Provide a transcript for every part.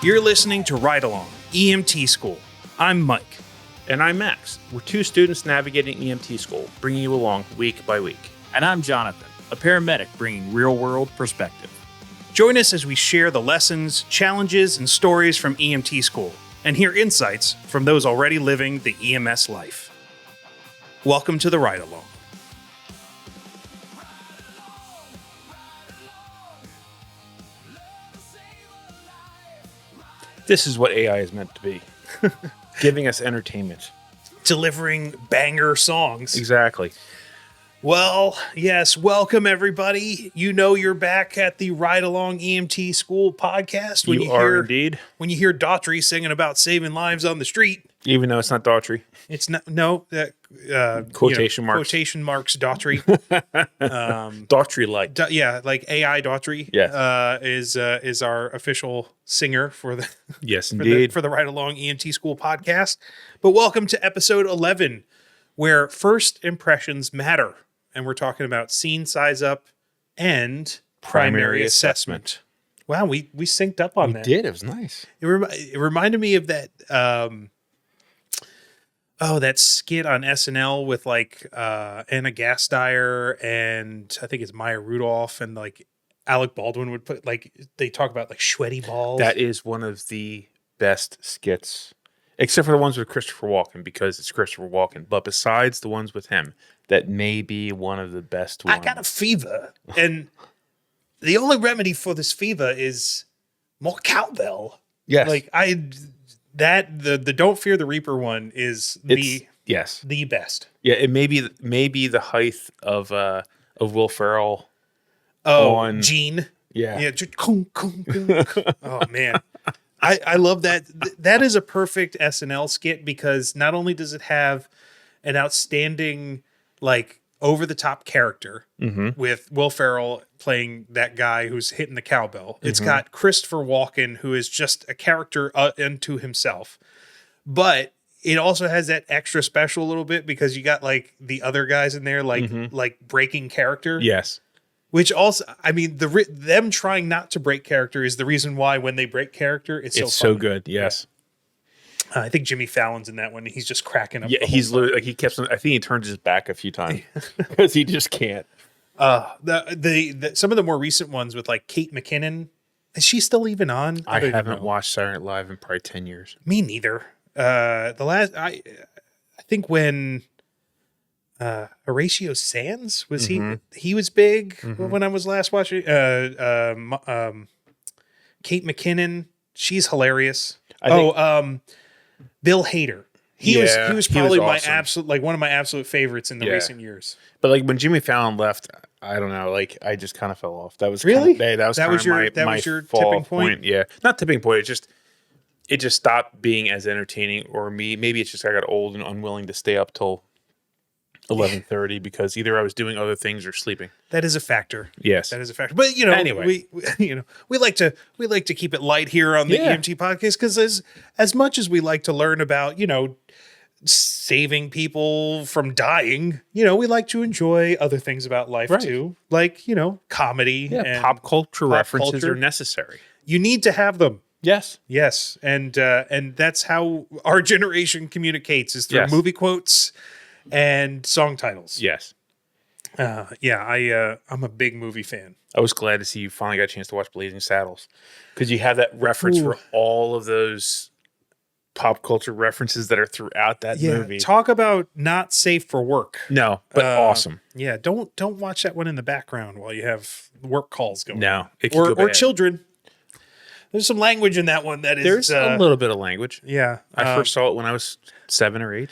You're listening to Ride Along, EMT School. I'm Mike. And I'm Max. We're two students navigating EMT school, bringing you along week by week. And I'm Jonathan, a paramedic bringing real-world perspective. Join us as we share the lessons, challenges, and stories from EMT school, and hear insights from those already living the EMS life. Welcome to the Ride Along. This is what AI is meant to be. Giving us entertainment. Delivering banger songs. Exactly. Well, yes, welcome everybody. You know you're back at the Ride Along EMT School podcast. You are indeed. When you hear Daughtry singing about saving lives on the street. Even though it's not Daughtry. It's not, no. Quotation marks. Quotation marks Daughtry. Daughtry light. Yeah, like AI Daughtry. Yes. Is our official singer for the yes, indeed. for the Ride Along EMT School podcast. But welcome to episode 11, where first impressions matter. And we're talking about scene size up and primary assessment. Wow, we synced up on that. We did. It was nice. It reminded me of that that skit on SNL with like Anna Gasteyer and I think it's Maya Rudolph and like Alec Baldwin would put like they talk about like sweaty balls. That is one of the best skits, except for the ones with Christopher Walken because it's Christopher Walken. But besides the ones with him, that may be one of the best ones. I got a fever, and the only remedy for this fever is more cowbell. Yes, like the Don't Fear the Reaper one is the best. Yeah, it may be the height of Will Ferrell. Oh, Gene. Yeah. Just, oh man, I love that. That is a perfect SNL skit because not only does it have an outstanding like over the top character with Will Ferrell playing that guy who's hitting the cowbell. It's got Christopher Walken, who is just a character unto himself. But it also has that extra special a little bit because you got like the other guys in there, like breaking character. Yes. Which also, I mean, them trying not to break character is the reason why when they break character, it's so good. Yes. Yeah. I think Jimmy Fallon's in that one. He's just cracking up. Yeah, he's literally like he kept. I think he turned his back a few times because he just can't. The some of the more recent ones with like Kate McKinnon, is she still even on? I haven't watched Saturday Night Live in probably 10 years. Me neither. I think when Horatio Sands was he was big when I was last watching. Kate McKinnon, she's hilarious. Bill Hader. He was probably my awesome. absolute, like one of my absolute favorites in the recent years. But like when Jimmy Fallon left, I don't know, like I just kind of fell off. That was really that was your tipping point. Yeah, not tipping point. It just stopped being as entertaining. Or maybe it's just I got old and unwilling to stay up till 11:30 because either I was doing other things or sleeping. That is a factor. Yes, that is a factor. But anyway, we like to keep it light here on the EMT podcast because as much as we like to learn about saving people from dying, we like to enjoy other things about life too, like comedy and pop culture references are necessary. You need to have them. Yes, and that's how our generation communicates is through movie quotes and song titles. Yes. I'm a big movie fan. I was glad to see you finally got a chance to watch Blazing Saddles because you have that reference for all of those pop culture references that are throughout that movie. Talk about not safe for work. No, but awesome. Yeah, don't watch that one in the background while you have work calls going. No, or children. There's some language in that one that is. There's a little bit of language. Yeah, I first saw it when I was 7 or 8.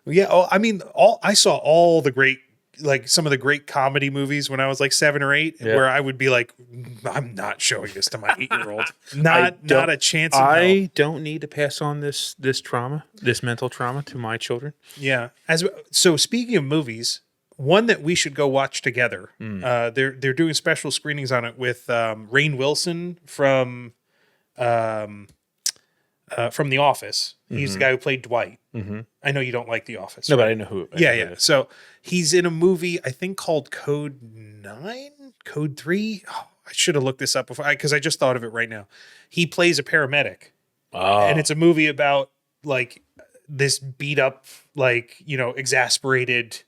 Yeah, I saw all the great, like some of the great comedy movies when I was like 7 or 8, where I would be like, I'm not showing this to my 8-year-old. Not a chance. I don't need to pass on this trauma, this mental trauma to my children. Yeah. So speaking of movies, one that we should go watch together. They're doing special screenings on it with Rainn Wilson from The Office. He's the guy who played Dwight. I know you don't like The Office. No, but I know who. So he's in a movie, I think called Code 9, Code 3. Oh, I should have looked this up before because I just thought of it right now. He plays a paramedic, Oh, and it's a movie about like this beat up, like, exasperated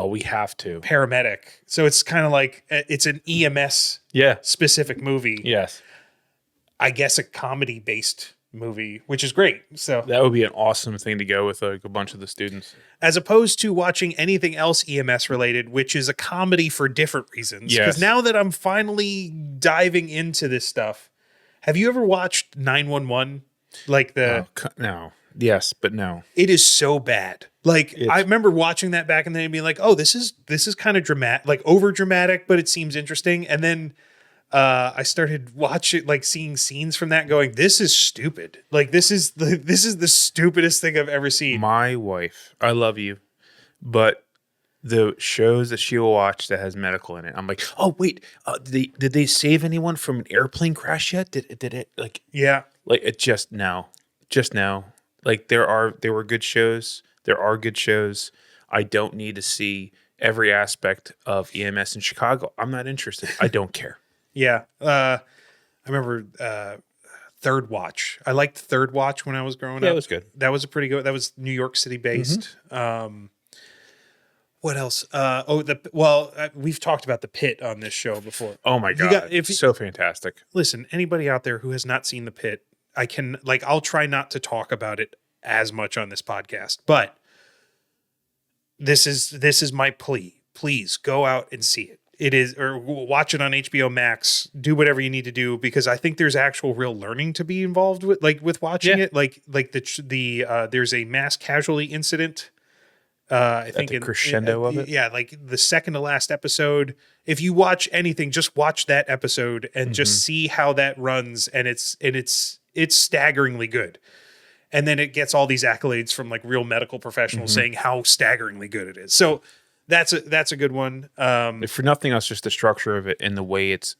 we have to. paramedic. So it's kind of like it's an EMS Yeah. specific movie. Yes. I guess a comedy based movie, which is great. So That would be an awesome thing to go with like a bunch of the students. as opposed to watching anything else EMS related, which is a comedy for different reasons. Because Yes. now that I'm finally diving into this stuff, have you ever watched 911? Like No. Yes, but no. it is so bad. Like It's- I remember watching that back in the day and being like, oh, this is kind of dramatic, like over dramatic, but it seems interesting. And then I started watching, like seeing scenes from that going, this is stupid. Like this is the stupidest thing I've ever seen. My wife, I love you, but the shows that she will watch that has medical in it, I'm like, oh wait, did they save anyone from an airplane crash yet? Did it Yeah. like it just now? Like there were good shows. There are good shows. I don't need to see every aspect of EMS in Chicago. I'm not interested. I don't care. Yeah. I remember Third Watch. I liked Third Watch when I was growing up. Yeah, it was good. That was a pretty good. That was New York City based. What else? We've talked about The Pit on this show before. Oh my god, if so fantastic. Listen, anybody out there who has not seen The Pit, I'll try not to talk about it as much on this podcast, but this is my plea. Please go out and see it. It is, or watch it on HBO Max. Do whatever you need to do, because I think there's actual real learning to be involved with watching it. Like there's a mass casualty incident. I think the crescendo of it. Yeah, like the second to last episode. If you watch anything, just watch that episode and just see how that runs, and it's staggeringly good. And then it gets all these accolades from like real medical professionals saying how staggeringly good it is. So that's a good one. If for nothing else, just the structure of it and the way it's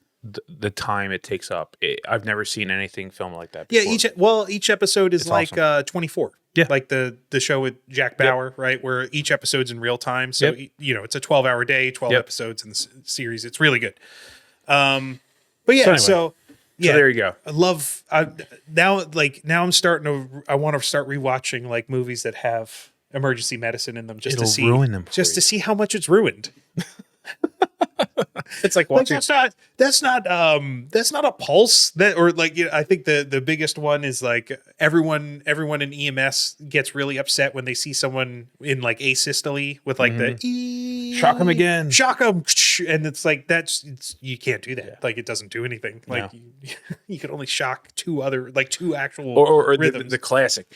the time it takes up. I've never seen anything filmed like that before. Yeah, each episode is It's like awesome. 24. Yeah. Like the show with Jack Bauer, right? Where each episode's in real time. So, it's a 12-hour day, 12 episodes in the series. It's really good. But yeah, So there you go. I love now I'm starting to I want to start rewatching like movies that have emergency medicine in them just It'll to see ruin them for just you. to see how much it's ruined. It's like Like watching. that's not a pulse that, or like, I think the biggest one is like everyone in EMS gets really upset when they see someone in like asystole with like the Shock 'em again. shock 'em, and it's like you can't do that. Like it doesn't do anything. Like you can only shock two actual or rhythms. the classic.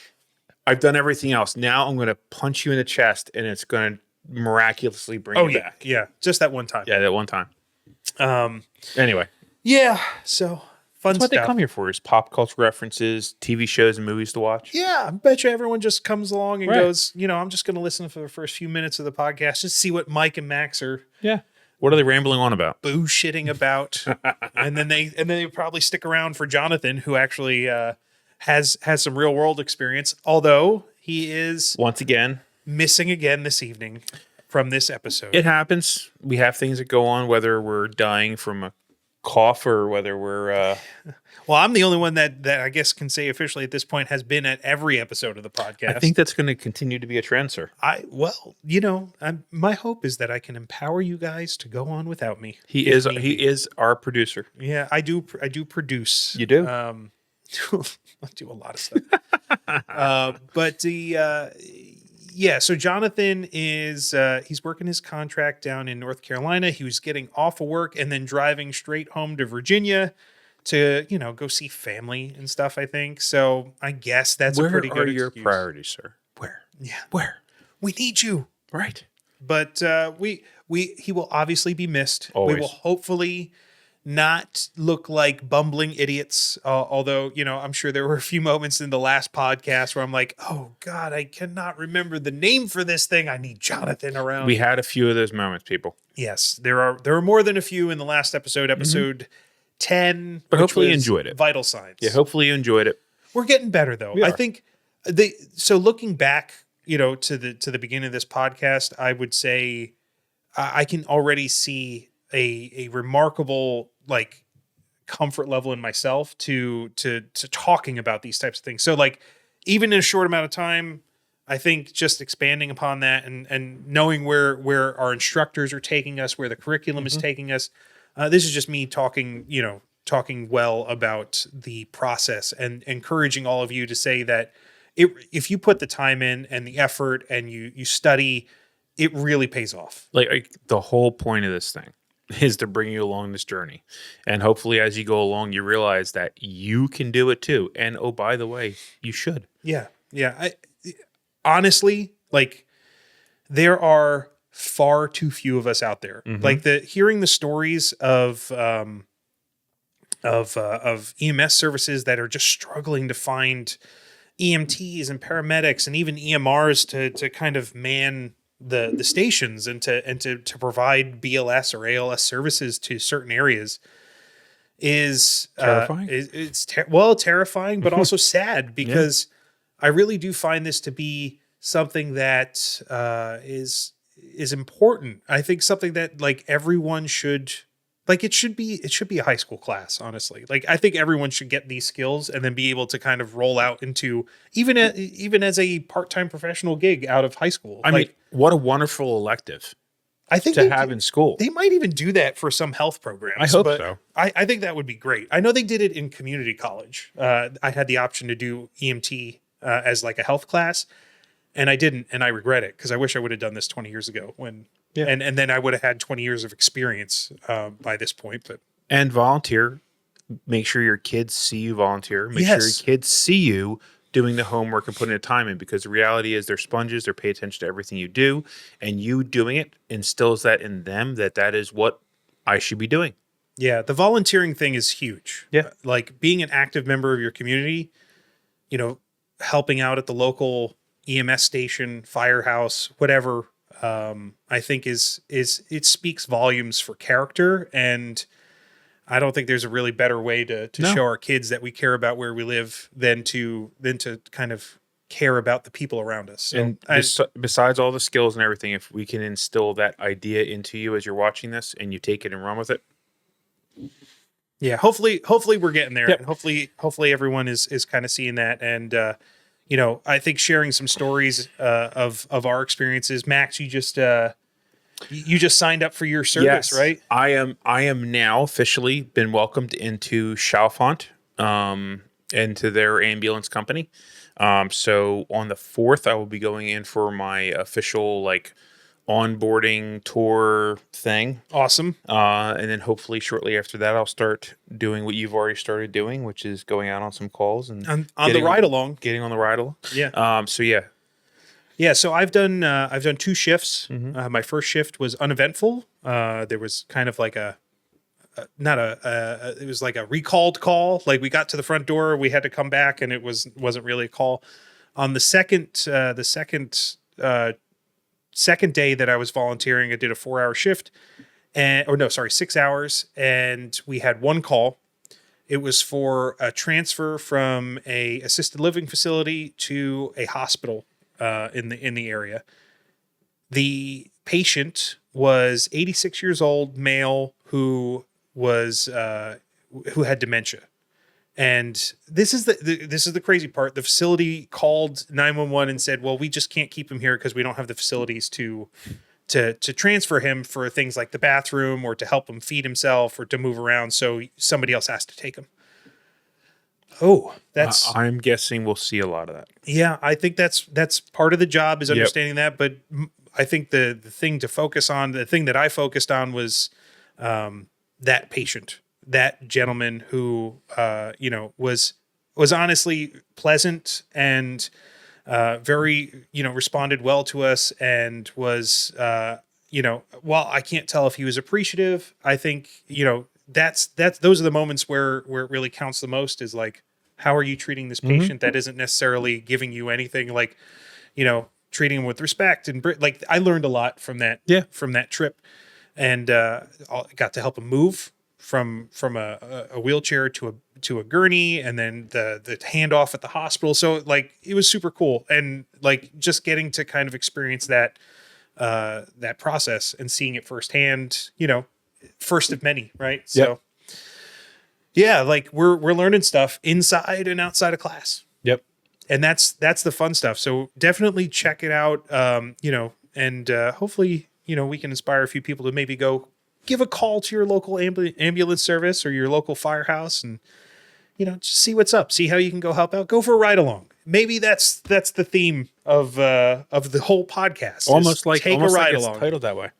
I've done everything else. Now I'm going to punch you in the chest, and it's going to miraculously bring you back. yeah, just that one time. Yeah, that one time. Anyway, Yeah, so fun that's what they stuff. come here for: is pop culture references, TV shows, and movies to watch. Yeah, I bet you everyone just comes along and Right. goes, I'm just going to listen for the first few minutes of the podcast, just see what Mike and Max are Yeah. What are they rambling on about? bullshitting about, and then they probably stick around for Jonathan, who actually has some real world experience, although he is Once again, missing again this evening from this episode. it happens. We have things that go on, whether we're dying from a cough or whether we're. Well, I'm the only one that I guess can say officially at this point has been at every episode of the podcast. I think that's going to continue to be a trend, sir. My hope is that I can empower you guys to go on without me. He if is need be. our producer. Yeah, I do produce. You do? I do a lot of stuff. So Jonathan is he's working his contract down in North Carolina. He was getting off of work and then driving straight home to Virginia to, go see family and stuff, I think. So I guess that's a pretty good Where are your excuse. priorities, sir? Where? Yeah. Where? We need you. Right. But he will obviously be missed. Always. We will hopefully not look like bumbling idiots. Although, I'm sure there were a few moments in the last podcast where I'm like, oh God, I cannot remember the name for this thing. I need Jonathan around. We had a few of those moments, people. Yes, there are more than a few in the last episode 10. But which hopefully you was enjoyed it. Vital Signs. Yeah, hopefully you enjoyed it. We're getting better though. We I are. think so looking back, to the beginning of this podcast, I would say I can already see a remarkable like comfort level in myself to talking about these types of things. So like even in a short amount of time, I think just expanding upon that and knowing where our instructors are taking us, where the curriculum is taking us. This is just me talking well about the process and encouraging all of you to say that if you put the time in and the effort and you study, it really pays off. Like the whole point of this thing is to bring you along this journey. And hopefully as you go along, you realize that you can do it too. And oh, by the way, you should. Yeah. Yeah. Honestly, like there are far too few of us out there. Like hearing the stories of EMS services that are just struggling to find EMTs and paramedics and even EMRs to kind of man the stations and to provide BLS or ALS services to certain areas is Terrifying? It's terrifying, but also sad because I really do find this to be something that is important. I think something that like everyone should like. It should be a high school class, honestly. Like I think everyone should get these skills and then be able to kind of roll out into even as a part-time professional gig out of high school. I mean, what a wonderful elective I think to have in school. They might even do that for some health programs. I hope but so. I think that would be great. I know they did it in community college. I had the option to do EMT as like a health class, and I didn't, and I regret it because I wish I would have done this 20 years ago and then I would have had 20 years of experience by this point. But And volunteer. Make sure your kids see you volunteer. Make sure your kids see you doing the homework and putting the time in, because the reality is they're sponges. They pay attention to everything you do, and you doing it instills that in them that is what I should be doing. yeah, the volunteering thing is huge. Yeah. Like being an active member of your community, helping out at the local EMS station, firehouse, whatever, I think is it speaks volumes for character. And I don't think there's a really better way to show our kids that we care about where we live than to kind of care about the people around us. So, And besides all the skills and everything, if we can instill that idea into you as you're watching this and you take it and run with it. Yeah, hopefully we're getting there. Yep. And hopefully everyone is kind of seeing that. And I think sharing some stories of our experiences. Max, you just signed up for your service, right? I am now officially been welcomed into Chalfont, into their ambulance company. So on the 4th, I will be going in for my official onboarding tour thing. Awesome. And then hopefully shortly after that, I'll start doing what you've already started doing, which is going out on some calls and on the ride along. Getting on the ride along. Yeah. So yeah. Yeah. So I've done 2 shifts. My first shift was uneventful. There was kind of like it was like a recalled call. Like we got to the front door, we had to come back, and it wasn't really a call. On the second day that I was volunteering, I did a 4-hour shift 6 hours. And we had 1 call. It was for a transfer from a assisted living facility to a hospital in the area. The patient was 86 years old, male, who had dementia. And this is the crazy part. The facility called 911 and said, "Well, we just can't keep him here because we don't have the facilities to transfer him for things like the bathroom or to help him feed himself or to move around. So somebody else has to take him." Oh, that's. I'm guessing we'll see a lot of that. Yeah, I think that's part of the job is understanding that. But I think the thing to focus on, the thing that I focused on was that patient. That gentleman who, was honestly pleasant and very, responded well to us and was, while I can't tell if he was appreciative, I think, those are the moments where it really counts the most is like, how are you treating this patient that isn't necessarily giving you anything, like, treating him with respect. And like, I learned a lot from that, from that trip, and I got to help him move from a wheelchair to a gurney, and then the handoff at the hospital. So like it was super cool, and like just getting to kind of experience that process and seeing it firsthand. First of many, right? So Yeah, like we're learning stuff inside and outside of class. Yep. And that's the fun stuff. So definitely check it out. And hopefully, we can inspire a few people to maybe go give a call to your local ambulance service or your local firehouse and, just see what's up, see how you can go help out, go for a ride along. Maybe that's the theme of the whole podcast. Almost like take a ride it's along. titled that way.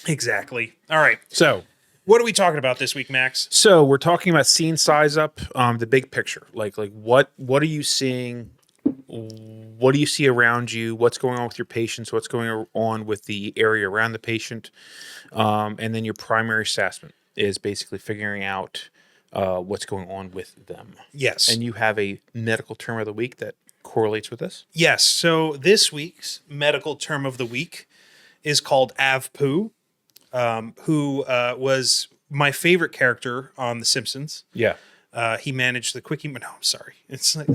Exactly. All right. So What are we talking about this week, Max? So we're talking about scene size up, the big picture. Like what are you seeing? What do you see around you? What's going on with your patients? What's going on with the area around the patient? And then your primary assessment is basically figuring out what's going on with them. Yes. And you have a medical term of the week that correlates with this? Yes. So this week's medical term of the week is called AVPU. Who was my favorite character on The Simpsons. Yeah. He managed the quickie. No, I'm sorry. It's like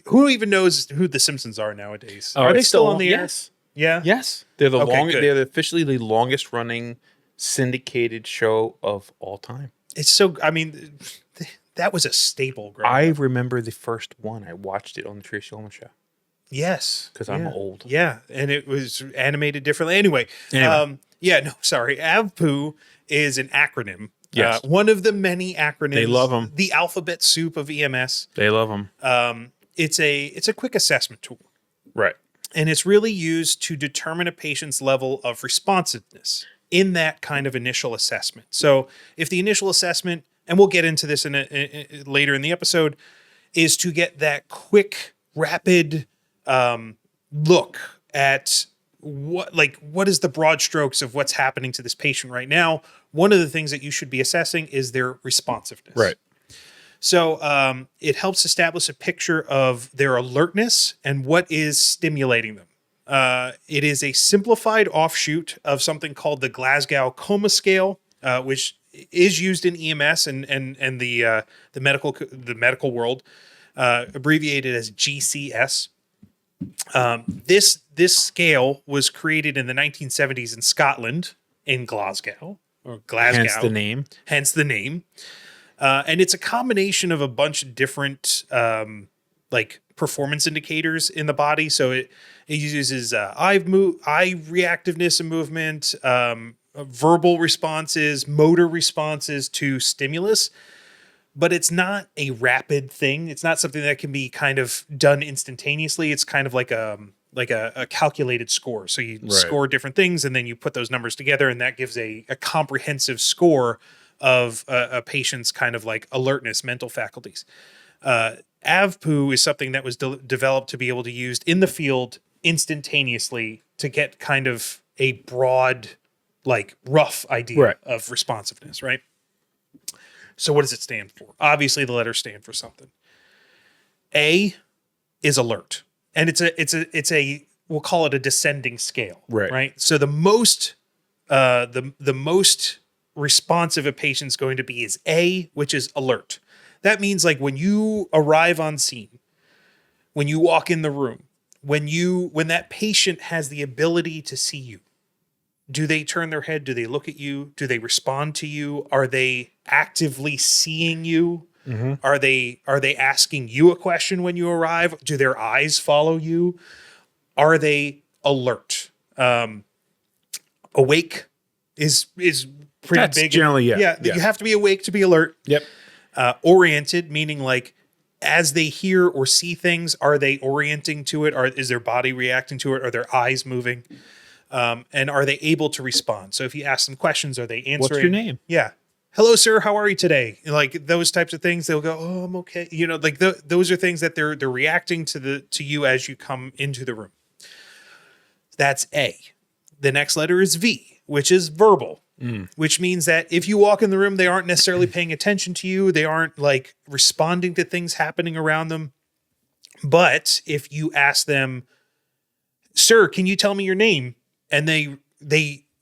who even knows who The Simpsons are nowadays? Oh, Are they it's still still on the air? yes. Yeah. Yes. They're the Okay, longest. good. They're officially the longest running syndicated show of all time. It's so. I mean, that was a staple. Growing I up. remember the first one. I watched it on the Tracy Ullman show. Yes, Because I'm old. Yeah, and it was animated differently. Anyway. Sorry. AVPU is an acronym. Yes. One of the many acronyms. They love 'em. The alphabet soup of EMS. They love them. It's a quick assessment tool. Right. And it's really used to determine a patient's level of responsiveness in that kind of initial assessment. So if the initial assessment, and we'll get into this later in the episode, is to get that quick, rapid look at what is the broad strokes of what's happening to this patient right now. One of the things that you should be assessing is their responsiveness. Right. So it helps establish a picture of their alertness and what is stimulating them. It is a simplified offshoot of something called the Glasgow Coma Scale, which is used in EMS and the medical world, abbreviated as GCS. This scale was created in the 1970s in Scotland, in Glasgow, or Glasgow. Hence the name. Hence the name. And it's a combination of a bunch of different performance indicators in the body. So it uses eye reactiveness and movement, verbal responses, motor responses to stimulus. But it's not a rapid thing. It's not something that can be kind of done instantaneously. It's kind of like a calculated score. So you score different things and then you put those numbers together and that gives a comprehensive score of a patient's kind of like alertness, mental faculties. AVPU is something that was developed to be able to be used in the field instantaneously to get kind of a broad, rough idea of responsiveness, right? So what does it stand for? Obviously, the letters stand for something. A is alert, and it's a we'll call it a descending scale, right? So the most responsive a patient's going to be is A, which is alert. That means when you arrive on scene, when you walk in the room, when that patient has the ability to see you. Do they turn their head? Do they look at you? Do they respond to you? Are they actively seeing you? Mm-hmm. Are they asking you a question when you arrive? Do their eyes follow you? Are they alert? Awake is pretty That's big. Generally, yeah. You have to be awake to be alert. Yep. Oriented, meaning as they hear or see things, are they orienting to it? Or is their body reacting to it? Are their eyes moving? And are they able to respond? So if you ask them questions, are they answering? What's your name? Yeah. Hello, sir. How are you today? Those types of things. They'll go, oh, I'm okay. Those are things that they're reacting to you as you come into the room. That's A. The next letter is V, which is verbal, which means that if you walk in the room, they aren't necessarily paying attention to you. They aren't responding to things happening around them. But if you ask them, sir, can you tell me your name? And they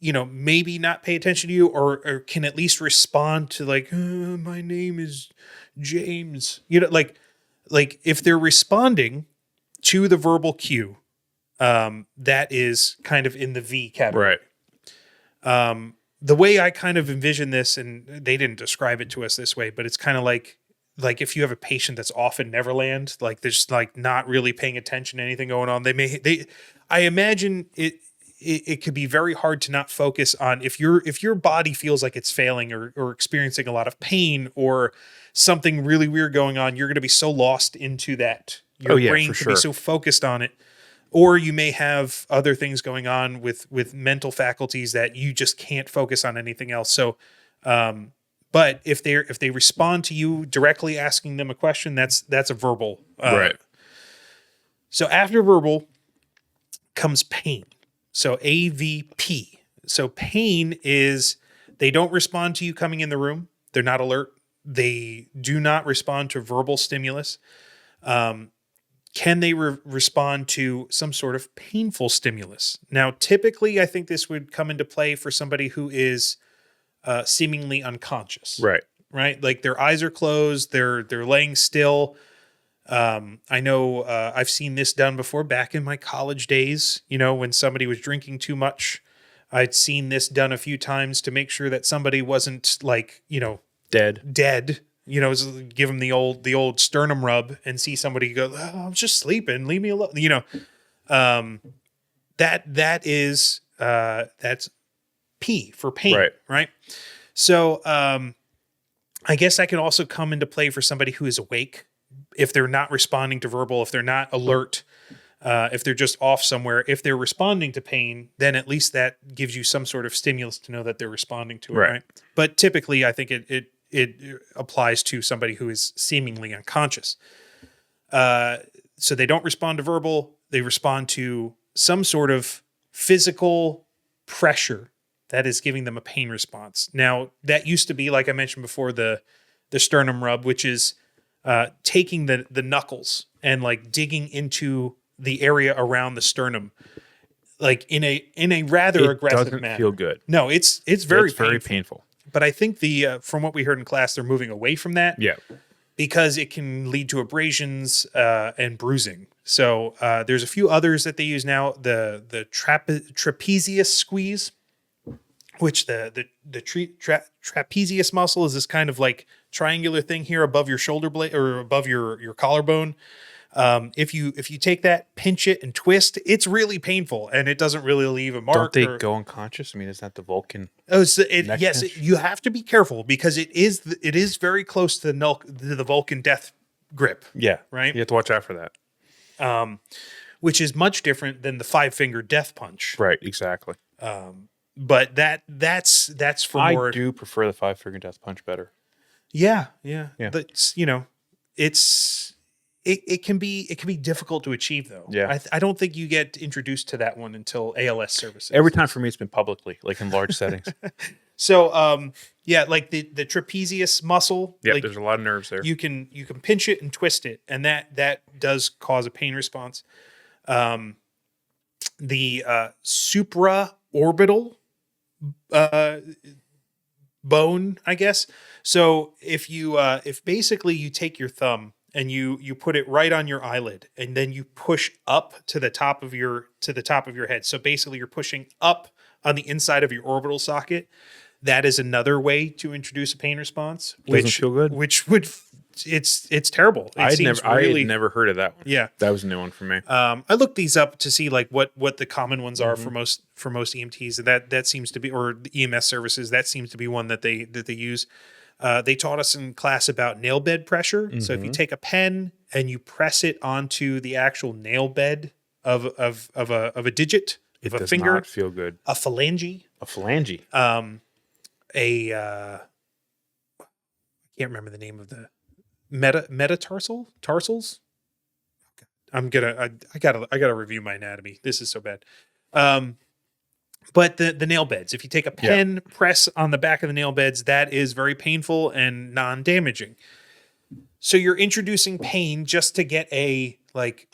maybe not pay attention to you or can at least respond to my name is James. If they're responding to the verbal cue, that is kind of in the V category. Right. The way I kind of envision this, and they didn't describe it to us this way, but it's kind of like like if you have a patient that's off in Neverland, like they're just like not really paying attention to anything going on, I imagine it could be very hard to not focus on if your body feels like it's failing or experiencing a lot of pain or something really weird going on, you're going to be so lost into that. Your brain for could sure. be so focused on it. Or you may have other things going on with mental faculties that you just can't focus on anything else. So, but if they respond to you directly asking them a question, that's a verbal. Right. So after verbal comes pain. So AVP. So pain is they don't respond to you coming in the room. They're not alert. They do not respond to verbal stimulus. Can they respond to some sort of painful stimulus? Now, typically, I think this would come into play for somebody who is seemingly unconscious. Right. Right? Like their eyes are closed. They're laying still. I know I've seen this done before back in my college days, when somebody was drinking too much. I'd seen this done a few times to make sure that somebody wasn't like, dead, give them the old sternum rub and see somebody go, oh, I'm just sleeping. Leave me alone. That's P for pain. Right. So, I guess that can also come into play for somebody who is awake. If they're not responding to verbal, if they're not alert, if they're just off somewhere, if they're responding to pain, then at least that gives you some sort of stimulus to know that they're responding to it, right? But typically, I think it applies to somebody who is seemingly unconscious. So they don't respond to verbal; they respond to some sort of physical pressure that is giving them a pain response. Now, that used to be, like I mentioned before, the sternum rub, which is taking the knuckles and like digging into the area around the sternum, like in a rather aggressive manner. It doesn't feel good. No, it's very painful. But I think from what we heard in class, they're moving away from that. Yeah. Because it can lead to abrasions and bruising. So there's a few others that they use now. The trapezius squeeze, which the trapezius muscle is this kind of like triangular thing here above your shoulder blade or above your collarbone. If you take that, pinch it and twist, it's really painful and it doesn't really leave a mark. Don't they go unconscious? I mean, is that the Vulcan? Oh, so you have to be careful because it is very close to the Vulcan death grip. Yeah. Right. You have to watch out for that. Which is much different than the 5-finger death punch. Right. Exactly. But that's for more. I do prefer the 5-finger death punch better. Yeah. But it can be difficult to achieve though. Yeah. I don't think you get introduced to that one until ALS services. Every time for me, it's been publicly, like in large settings. So, like the trapezius muscle. Yeah, like there's a lot of nerves there. You can pinch it and twist it, and that does cause a pain response. The supraorbital bone, I guess. So if basically you take your thumb and you put it right on your eyelid, and then you push up to the top of your head. So basically, you're pushing up on the inside of your orbital socket. That is another way to introduce a pain response. Doesn't feel good. Which would it's terrible. I had never heard of that one. Yeah, that was a new one for me. I looked these up to see like what the common ones are for most EMTs. That seems to be, or the EMS services. That seems to be one that they use. They taught us in class about nail bed pressure. Mm-hmm. So if you take a pen and you press it onto the actual nail bed of a digit, it of a does finger, not feel good. A phalange. I can't remember the name of the tarsals. I gotta review my anatomy. This is so bad. But the nail beds, if you take a pen, press on the back of the nail beds, that is very painful and non-damaging. So you're introducing pain just to get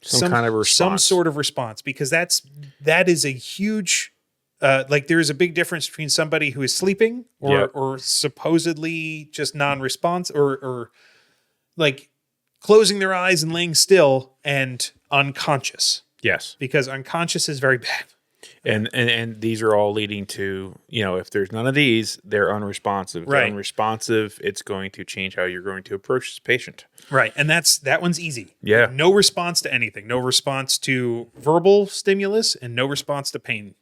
some kind of response, some sort of response, because that is a huge, there is a big difference between somebody who is sleeping or supposedly just non-response or like closing their eyes and laying still and unconscious. Yes. Because unconscious is very bad. And these are all leading to, if there's none of these, they're unresponsive. Right. They're unresponsive. It's going to change how you're going to approach this patient. Right. And that one's easy. Yeah. No response to anything. No response to verbal stimulus and no response to pain.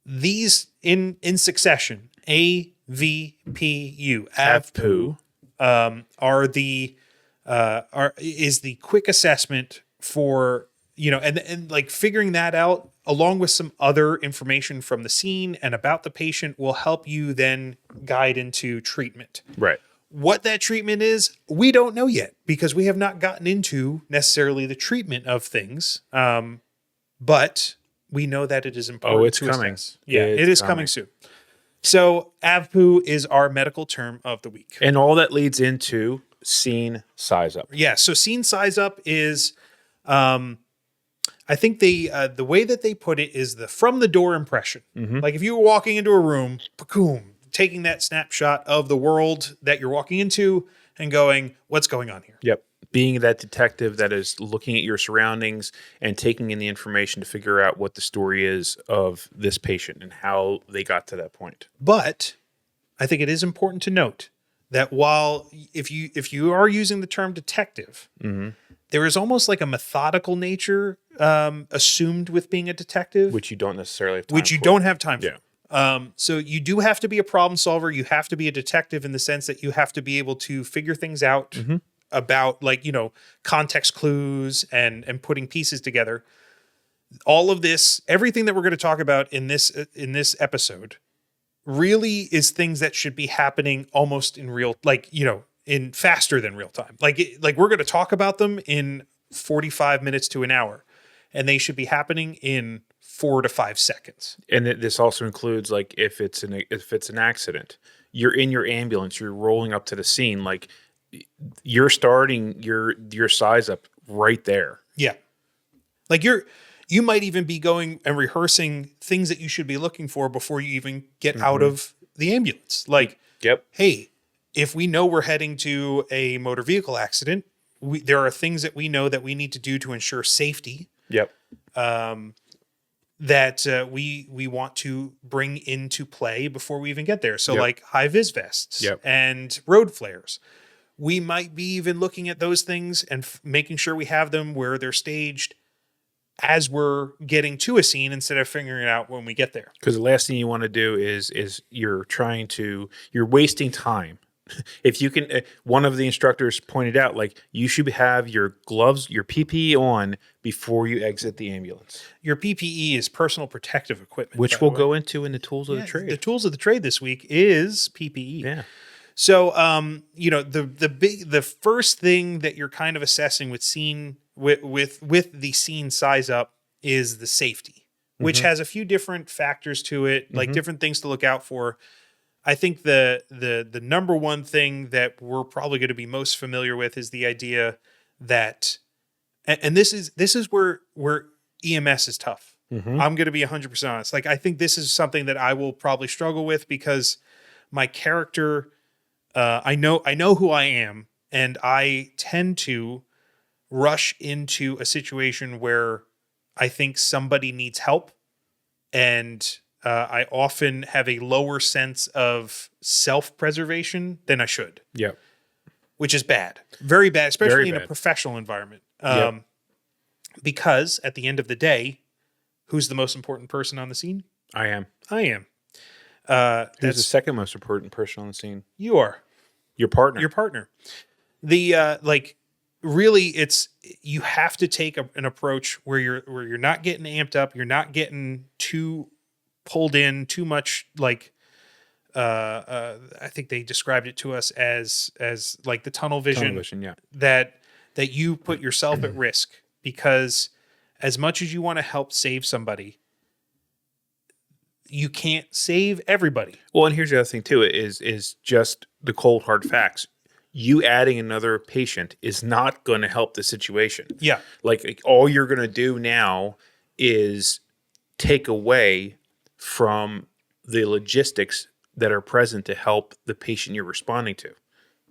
These in succession, AVPU, AVPU, is the quick assessment for, and like figuring that out along with some other information from the scene and about the patient will help you then guide into treatment. Right. What that treatment is, we don't know yet because we have not gotten into necessarily the treatment of things. But we know that it is important. Oh, it's to coming. assess. Yeah, It's it is coming soon. So AVPU is our medical term of the week. And all that leads into scene size up. Yeah. So scene size up is, I think the way that they put it is the from the door impression. Mm-hmm. Like if you were walking into a room, boom, taking that snapshot of the world that you're walking into and going, what's going on here? Yep. Being that detective that is looking at your surroundings and taking in the information to figure out what the story is of this patient and how they got to that point. But I think it is important to note that while if you are using the term detective, Mm-hmm. there is almost like a methodical nature assumed with being a detective, Which you don't necessarily have time which you for. don't have time for. Yeah. So you do have to be a problem solver. You have to be a detective in the sense that you have to be able to figure things out Mm-hmm. about context clues and putting pieces together. All of this, everything that we're going to talk about in this episode really is things that should be happening almost in real, in faster than real time. Like we're going to talk about them in 45 minutes to an hour, and they should be happening in 4 to 5 seconds. And this also includes like if it's an accident, you're in your ambulance, you're rolling up to the scene, like you're starting your size up right there. Yeah. Like you might even be going and rehearsing things that you should be looking for before you even get out of the ambulance. Like, Yep. hey, if we know we're heading to a motor vehicle accident, there are things that we know that we need to do to ensure safety. Yep. That we want to bring into play before we even get there. So Yep. like high vis vests Yep. and road flares. We might be even looking at those things and making sure we have them where they're staged as we're getting to a scene instead of figuring it out when we get there. Because the last thing you want to do is you're wasting time. If you can, one of the instructors pointed out, like you should have your gloves, your PPE on before you exit the ambulance. Your PPE is personal protective equipment, Which by we'll the way. go into in the tools of Yeah, the trade. The tools of the trade this week is PPE. Yeah. So, the first thing that you're kind of assessing with the scene size up is the safety, which has a few different factors to it, like different things to look out for. I think the number one thing that we're probably going to be most familiar with is the idea that, and this is where EMS is tough. I'm going to be 100% honest. Like, I think this is something that I will probably struggle with because my character, I know who I am, and I tend to rush into a situation where I think somebody needs help, and I often have a lower sense of self-preservation than I should. Yep. Which is bad. Very bad, especially Very in a bad. professional environment. Yep. Because at the end of the day, who's the most important person on the scene? I am. I am. Who's the That's second most important person on the scene? you are. Your partner. Your partner. The really it's you have to take an approach where you're not getting amped up, you're not getting too pulled in too much. Like I think they described it to us as like the tunnel vision, Tunnel vision, yeah. that you put yourself at risk, because as much as you want to help save somebody, you can't save everybody. Well, and here's the other thing too, is just the cold hard facts. You adding another patient is not going to help the situation. Yeah. Like all you're going to do now is take away from the logistics that are present to help the patient you're responding to.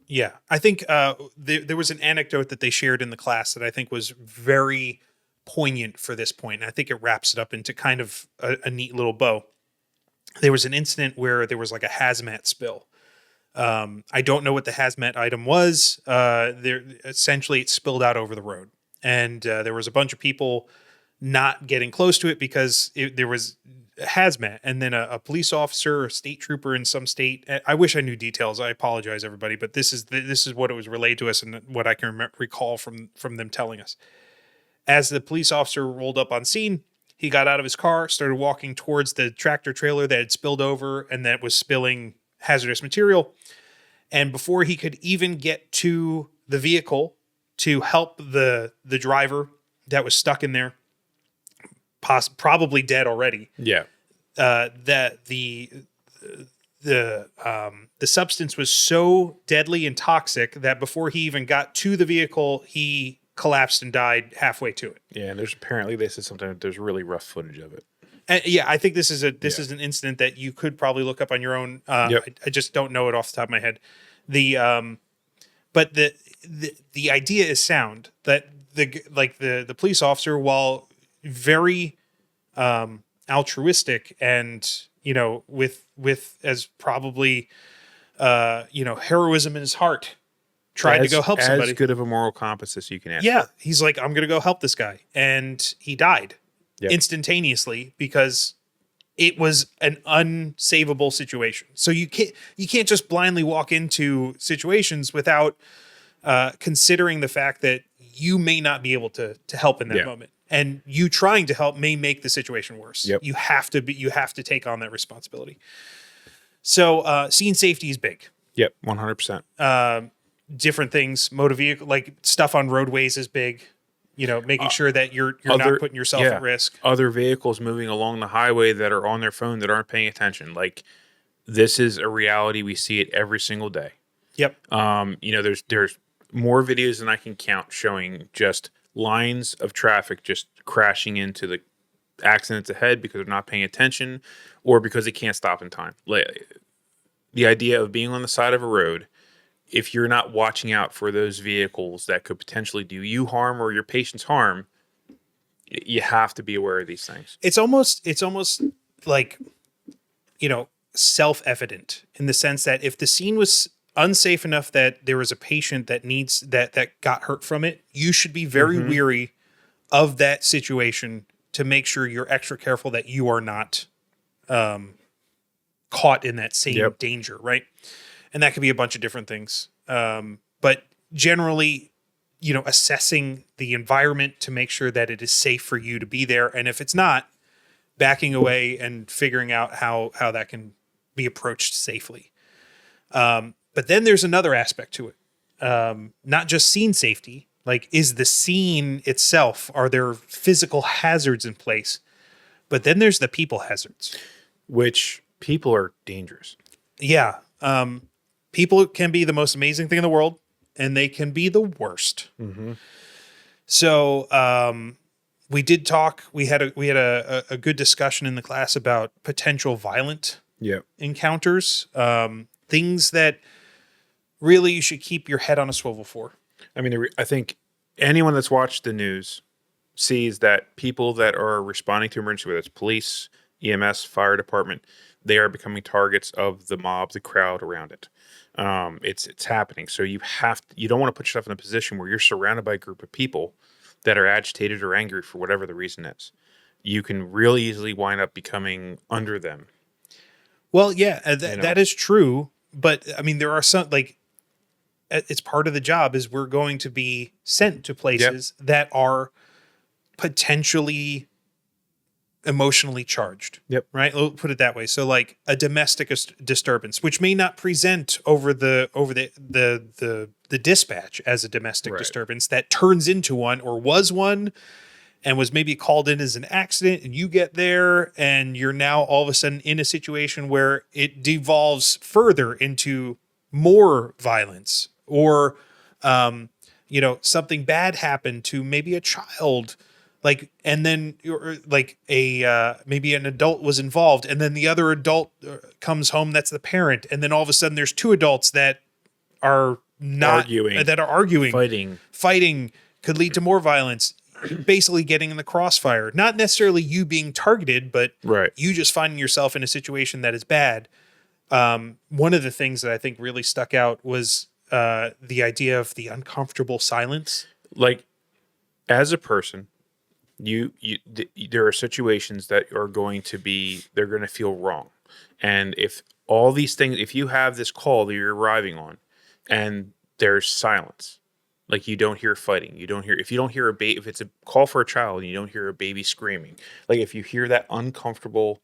Yeah. I think there was an anecdote that they shared in the class that I think was very poignant for this point, and I think it wraps it up into kind of a neat little bow. There was an incident where there was like a hazmat spill. I don't know what the hazmat item was. Essentially it spilled out over the road, and there was a bunch of people not getting close to it because there was hazmat, and then a police officer or state trooper in some state. I wish I knew details. I apologize, everybody, but this is what it was relayed to us and what I can recall from them telling us. As the police officer rolled up on scene, he got out of his car, started walking towards the tractor trailer that had spilled over and that was spilling hazardous material. And before he could even get to the vehicle to help the driver that was stuck in there, probably dead already. Yeah. That the substance was so deadly and toxic that before he even got to the vehicle, he collapsed and died halfway to it. Yeah, and they said something. There's really rough footage of it. And yeah, I think this is an incident that you could probably look up on your own. I just don't know it off the top of my head. But the idea is sound that the police officer, while very altruistic and with as probably heroism in his heart, tried to go help somebody. As good of a moral compass as you can ask. Yeah, he's like, I'm gonna go help this guy, and he died instantaneously because it was an unsavable situation. So you can't just blindly walk into situations without considering the fact that you may not be able to help in that moment, and you trying to help may make the situation worse. Yep. You have to take on that responsibility. So scene safety is big. Yep, 100%. Different things, motor vehicle, like stuff on roadways is big. Making sure that you're not putting yourself at risk. Other vehicles moving along the highway that are on their phone that aren't paying attention. Like, this is a reality. We see it every single day. Yep. There's more videos than I can count showing just lines of traffic just crashing into the accidents ahead because they're not paying attention or because they can't stop in time. The idea of being on the side of a road, if you're not watching out for those vehicles that could potentially do you harm or your patients harm, you have to be aware of these things. It's almost like, self-evident in the sense that if the scene was unsafe enough that there was a patient that got hurt from it, you should be very weary of that situation to make sure you're extra careful that you are not caught in that same danger, right? And that could be a bunch of different things. But generally, assessing the environment to make sure that it is safe for you to be there. And if it's not, backing away and figuring out how that can be approached safely. But then there's another aspect to it. Not just scene safety. Like, is the scene itself, are there physical hazards in place? But then there's the people hazards. Which people are dangerous. Yeah. People can be the most amazing thing in the world, and they can be the worst. Mm-hmm. So we did talk. We had a good discussion in the class about potential violent encounters, things that really you should keep your head on a swivel for. I mean, I think anyone that's watched the news sees that people that are responding to emergency, whether it's police, EMS, fire department, they are becoming targets of the mob, the crowd around it. It's happening. So you don't want to put yourself in a position where you're surrounded by a group of people that are agitated or angry for whatever the reason is. You can really easily wind up becoming under them. Well, yeah, that is true. But I mean, there are some, like, it's part of the job is we're going to be sent to places that are potentially emotionally charged. Yep. Right. We'll put it that way. So like a domestic disturbance, which may not present over the dispatch as a domestic disturbance, that turns into one or was one and was maybe called in as an accident, and you get there and you're now all of a sudden in a situation where it devolves further into more violence or, something bad happened to maybe a child. Like, and then like maybe an adult was involved, and then the other adult comes home. That's the parent. And then all of a sudden there's two adults that are not arguing, fighting could lead to more violence. basically getting in the crossfire. Not necessarily you being targeted, but Right. you just finding yourself in a situation that is bad. One of the things that I think really stuck out was the idea of the uncomfortable silence. Like, as a person, there are situations that are they're going to feel wrong. And if all these things, if you have this call that you're arriving on and there's silence, like you don't hear fighting, if you don't hear if it's a call for a child and you don't hear a baby screaming, like if you hear that uncomfortable,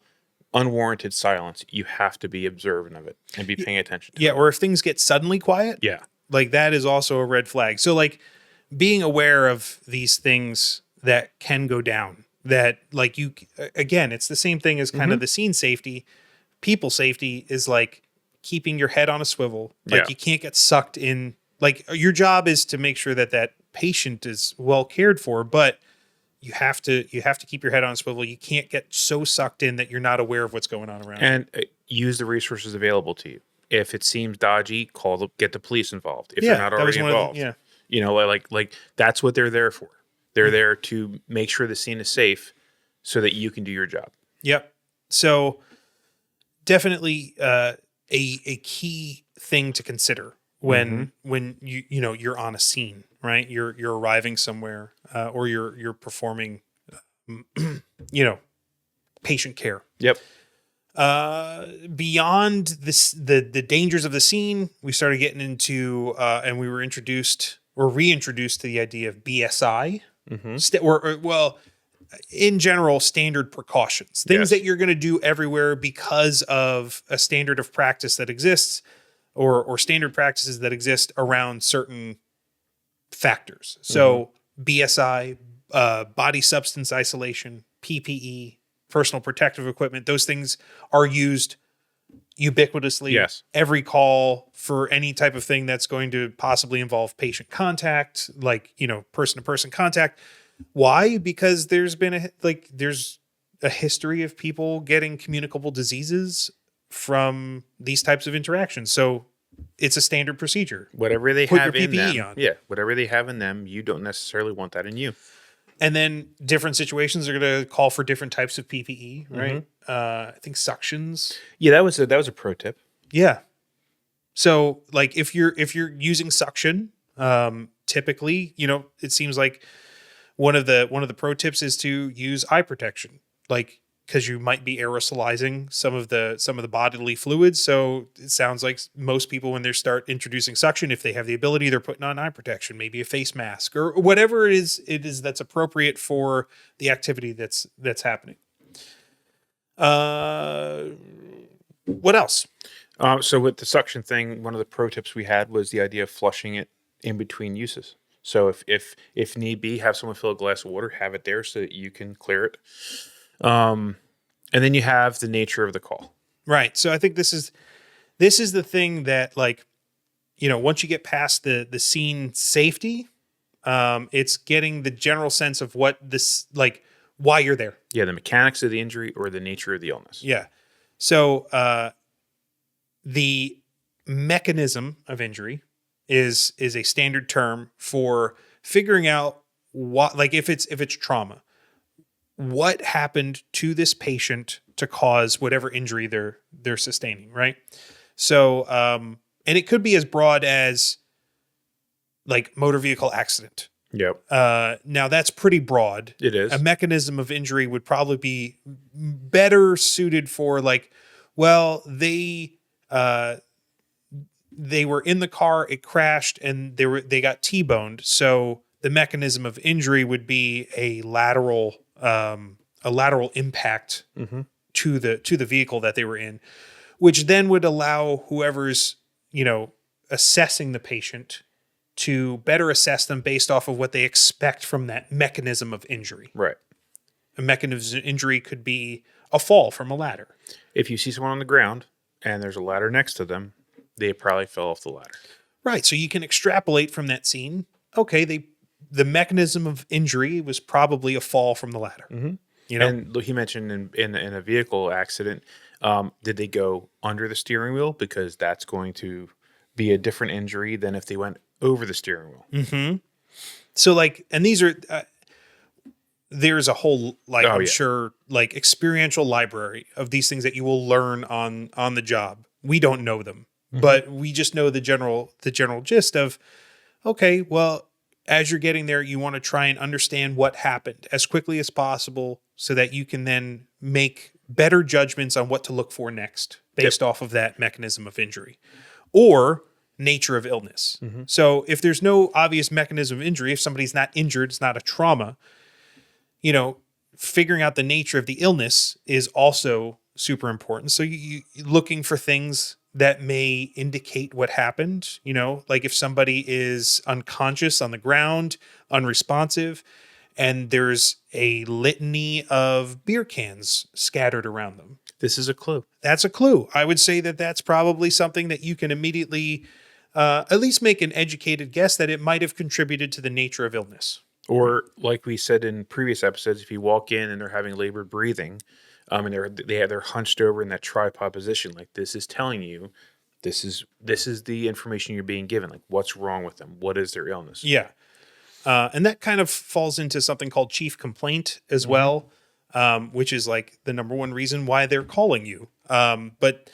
unwarranted silence, you have to be observant of it and be paying attention to it. Yeah. Or if things get suddenly quiet, Yeah. like that is also a red flag. So like being aware of these things that can go down, that like again, it's the same thing as kind of the scene safety. People safety is like keeping your head on a swivel. Like you can't get sucked in. Like your job is to make sure that that patient is well cared for, but you have to keep your head on a swivel. You can't get so sucked in that you're not aware of what's going on around you. And use the resources available to you. If it seems dodgy, get the police involved. If they're not already involved, you know, like that's what they're there for. They're there to make sure the scene is safe so that you can do your job. Yep. So definitely a key thing to consider when you're on a scene, right? You're arriving somewhere or you're performing patient care. Yep. Beyond this, the dangers of the scene, we started getting into and we were reintroduced to the idea of BSI, in general, standard precautions, things that you're going to do everywhere because of a standard of practice that exists or standard practices that exist around certain factors. So BSI, body substance isolation, PPE, personal protective equipment, those things are used ubiquitously. Yes. Every call for any type of thing that's going to possibly involve patient contact, like, person to person contact. Why? Because there's been there's a history of people getting communicable diseases from these types of interactions. So it's a standard procedure. Whatever they Put have your in PPE them. on. Yeah. Whatever they have in them, you don't necessarily want that in you. And then different situations are going to call for different types of PPE, right? I think suctions. Yeah, that was a pro tip. Yeah. So like if you're using suction, typically, it seems like one of the pro tips is to use eye protection, like because you might be aerosolizing some of the bodily fluids. So it sounds like most people, when they start introducing suction, if they have the ability, they're putting on eye protection, maybe a face mask or whatever it is that's appropriate for the activity that's happening. What else? So with the suction thing, one of the pro tips we had was the idea of flushing it in between uses. So if need be, have someone fill a glass of water, have it there so that you can clear it. And then you have the nature of the call. Right. So I think this is the thing that, like, once you get past the scene safety, it's getting the general sense of what this, like, why you're there. Yeah, the mechanics of the injury or the nature of the illness. Yeah. So the mechanism of injury is a standard term for figuring out what, like, if it's trauma, what happened to this patient to cause whatever injury they're sustaining, right? So and it could be as broad as like motor vehicle accident. Yep. Now that's pretty broad. It is. A mechanism of injury would probably be better suited for, like, well, they were in the car, it crashed, and they got T-boned. So the mechanism of injury would be a lateral impact to the vehicle that they were in, which then would allow whoever's assessing the patient to better assess them based off of what they expect from that mechanism of injury. Right. A mechanism of injury could be a fall from a ladder. If you see someone on the ground and there's a ladder next to them, they probably fell off the ladder. Right. So you can extrapolate from that scene. Okay, the mechanism of injury was probably a fall from the ladder. Mm-hmm. And he mentioned in a vehicle accident, did they go under the steering wheel? Because that's going to be a different injury than if they went over the steering wheel. Mm-hmm. So, like, and these are there's a whole, like, Oh, I'm yeah. sure, like, experiential library of these things that you will learn on the job. We don't know them, but we just know the general gist of, okay, well, as you're getting there, you want to try and understand what happened as quickly as possible so that you can then make better judgments on what to look for next based off of that mechanism of injury or nature of illness. So if there's no obvious mechanism of injury, if somebody's not injured, it's not a trauma, figuring out the nature of the illness is also super important. So you looking for things that may indicate what happened, like if somebody is unconscious on the ground, unresponsive, and there's a litany of beer cans scattered around them. This is a clue. That's a clue. I would say that that's probably something that you can immediately at least make an educated guess that it might have contributed to the nature of illness. Or like we said in previous episodes, if you walk in and they're having labored breathing, and they're hunched over in that tripod position, like this is telling you, this is the information you're being given. Like what's wrong with them? What is their illness? Yeah. And that kind of falls into something called chief complaint as well, which is like the number one reason why they're calling you. But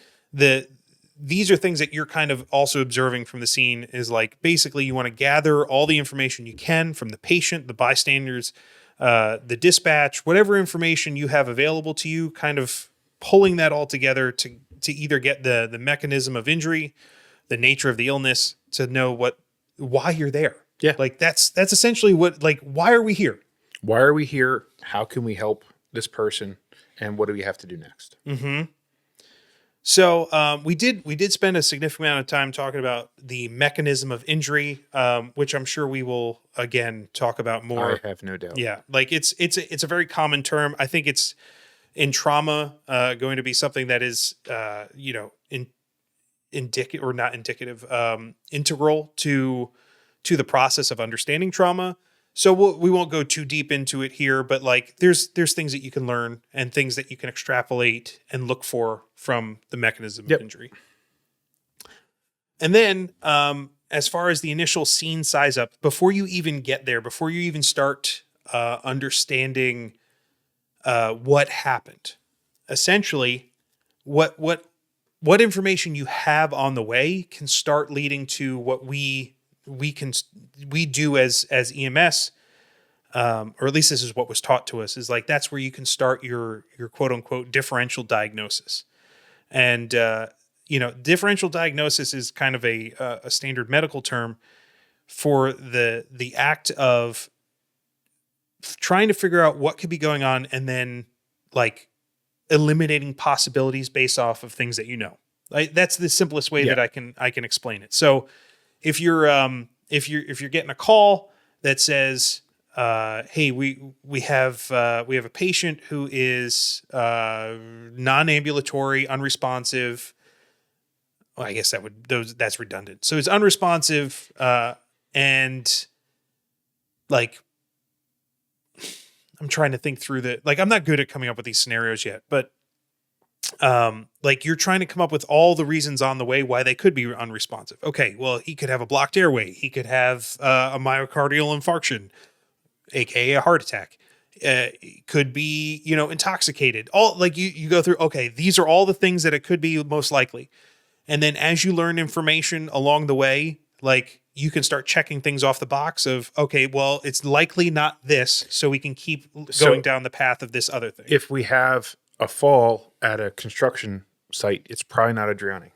these are things that you're kind of also observing from the scene is like, basically you want to gather all the information you can from the patient, the bystanders, the dispatch, whatever information you have available to you, kind of pulling that all together to either get the mechanism of injury, the nature of the illness, to know why you're there. Yeah. Like that's essentially why are we here? Why are we here? How can we help this person? And what do we have to do next? Mm-hmm. So we did spend a significant amount of time talking about the mechanism of injury, which I'm sure we will again talk about more. I have no doubt. Yeah, like it's a very common term. I think it's in trauma going to be something that is indicative or not indicative, integral to the process of understanding trauma. So we won't go too deep into it here, but like there's things that you can learn and things that you can extrapolate and look for from the mechanism of injury. And then as far as the initial scene size up, before you even get there, before you even start understanding what happened, essentially what information you have on the way can start leading to what we do as EMS, or at least this is what was taught to us, is like that's where you can start your quote unquote differential diagnosis. And differential diagnosis is kind of a standard medical term for the act of trying to figure out what could be going on and then like eliminating possibilities based off of things that you know. Like that's the simplest way that I can explain it. So if you're getting a call that says, "Hey, we have a patient who is non-ambulatory, unresponsive." Well, I guess that's redundant. So it's unresponsive, and like I'm trying to think through I'm not good at coming up with these scenarios yet, but like you're trying to come up with all the reasons on the way why they could be unresponsive. Okay, well, he could have a blocked airway. He could have a myocardial infarction, aka a heart attack. Could be, intoxicated. All like you go through, okay, these are all the things that it could be most likely. And then as you learn information along the way, like you can start checking things off the box of, okay, well, it's likely not this, so we can keep going down the path of this other thing. If we have a fall at a construction site, it's probably not a drowning.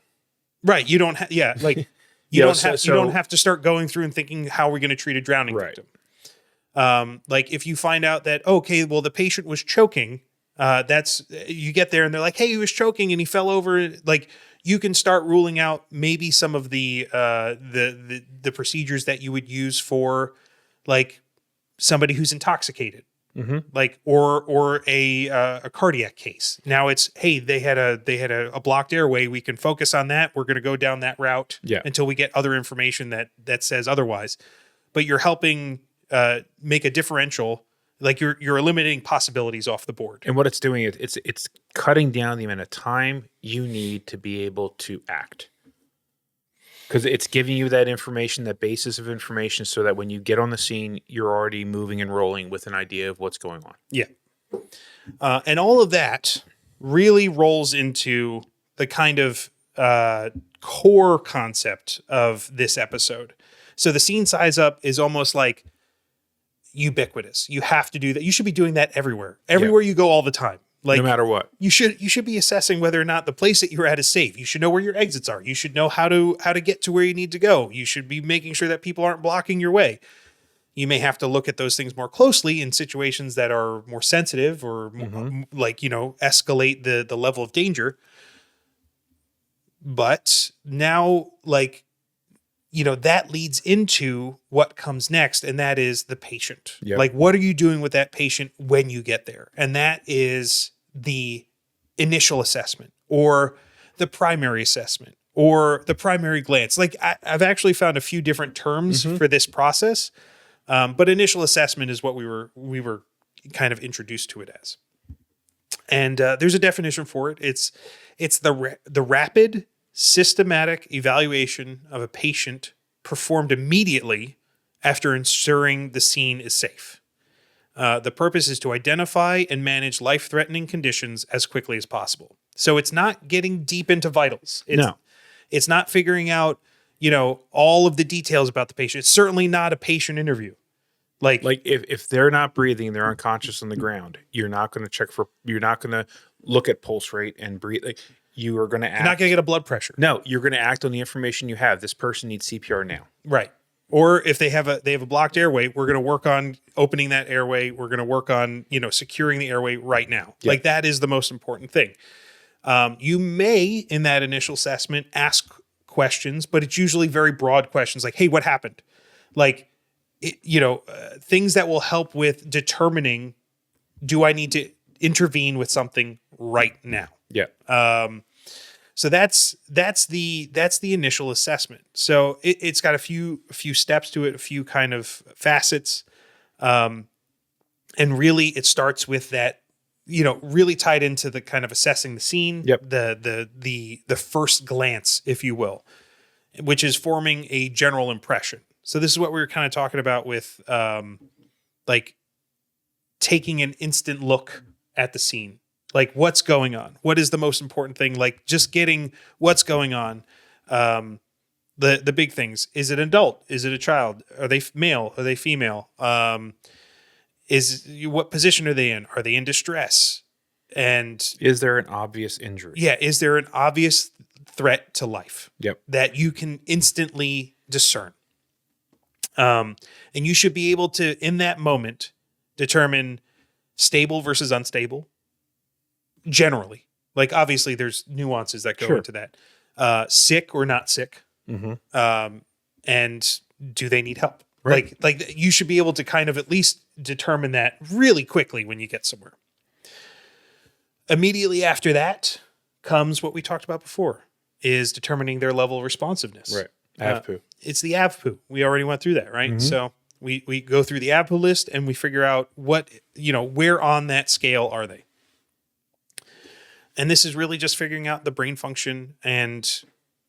Right. You don't have, like you don't have to start going through and thinking how we're going to treat a drowning victim. Like if you find out that, okay, well, the patient was choking, you get there and they're like, hey, he was choking and he fell over. Like you can start ruling out maybe some of the procedures that you would use for like somebody who's intoxicated. Mm-hmm. Like or a cardiac case. Now it's, hey, they had a blocked airway. We can focus on that. We're going to go down that route until we get other information that says otherwise. But you're helping make a differential. Like you're eliminating possibilities off the board. And what it's doing is it's cutting down the amount of time you need to be able to act. Because it's giving you that information, that basis of information, so that when you get on the scene, you're already moving and rolling with an idea of what's going on. Yeah. And all of that really rolls into the kind of core concept of this episode. So the scene size up is almost like ubiquitous. You have to do that. You should be doing that everywhere. Everywhere you go all the time. Like, no matter what. You should be assessing whether or not the place that you're at is safe. You should know where your exits are. You should know how to get to where you need to go. You should be making sure that people aren't blocking your way. You may have to look at those things more closely in situations that are more sensitive or escalate the level of danger. But now, that leads into what comes next, and that is the patient. Yep. Like, what are you doing with that patient when you get there? And that is the initial assessment or the primary assessment or the primary glance. Like, I've actually found a few different terms for this process, but initial assessment is what we were kind of introduced to it as. And there's a definition for it. It's the rapid, systematic evaluation of a patient performed immediately after ensuring the scene is safe. The purpose is to identify and manage life-threatening conditions as quickly as possible. So it's not getting deep into vitals. It's not figuring out, all of the details about the patient. It's certainly not a patient interview. Like if they're not breathing, they're unconscious on the ground. You're not going to you're not going to look at pulse rate and breathe. Like, you are going to act. You're not going to get a blood pressure. No, you're going to act on the information you have. This person needs CPR now. Right. Or if they have a blocked airway, we're going to work on opening that airway. We're going to work on, securing the airway right now. Yep. Like, that is the most important thing. You may, in that initial assessment, ask questions, but it's usually very broad questions like, hey, what happened? Like, things that will help with determining, do I need to intervene with something right now? Yeah. So that's the initial assessment. So it's got a few steps to it, a few kind of facets. And really it starts with that, really tied into the kind of assessing the scene, yep. the first glance, if you will, which is forming a general impression. So this is what we were kind of talking about with, taking an instant look at the scene. Like, what's going on? What is the most important thing? Like, just getting what's going on. The big things. Is it an adult? Is it a child? Are they male? Are they female? What position are they in? Are they in distress? And is there an obvious injury? Yeah. Is there an obvious threat to life? Yep. That you can instantly discern. And you should be able to, in that moment, determine stable versus unstable. Generally, like, obviously there's nuances that go into that. Sick or not sick. Mm-hmm. And do they need help? Right. Like you should be able to kind of at least determine that really quickly when you get somewhere. Immediately after that comes what we talked about before, is determining their level of responsiveness. Right. AVPU. It's the AVPU. We already went through that, right? Mm-hmm. So we go through the AVPU list and we figure out what, where on that scale are they? And this is really just figuring out the brain function and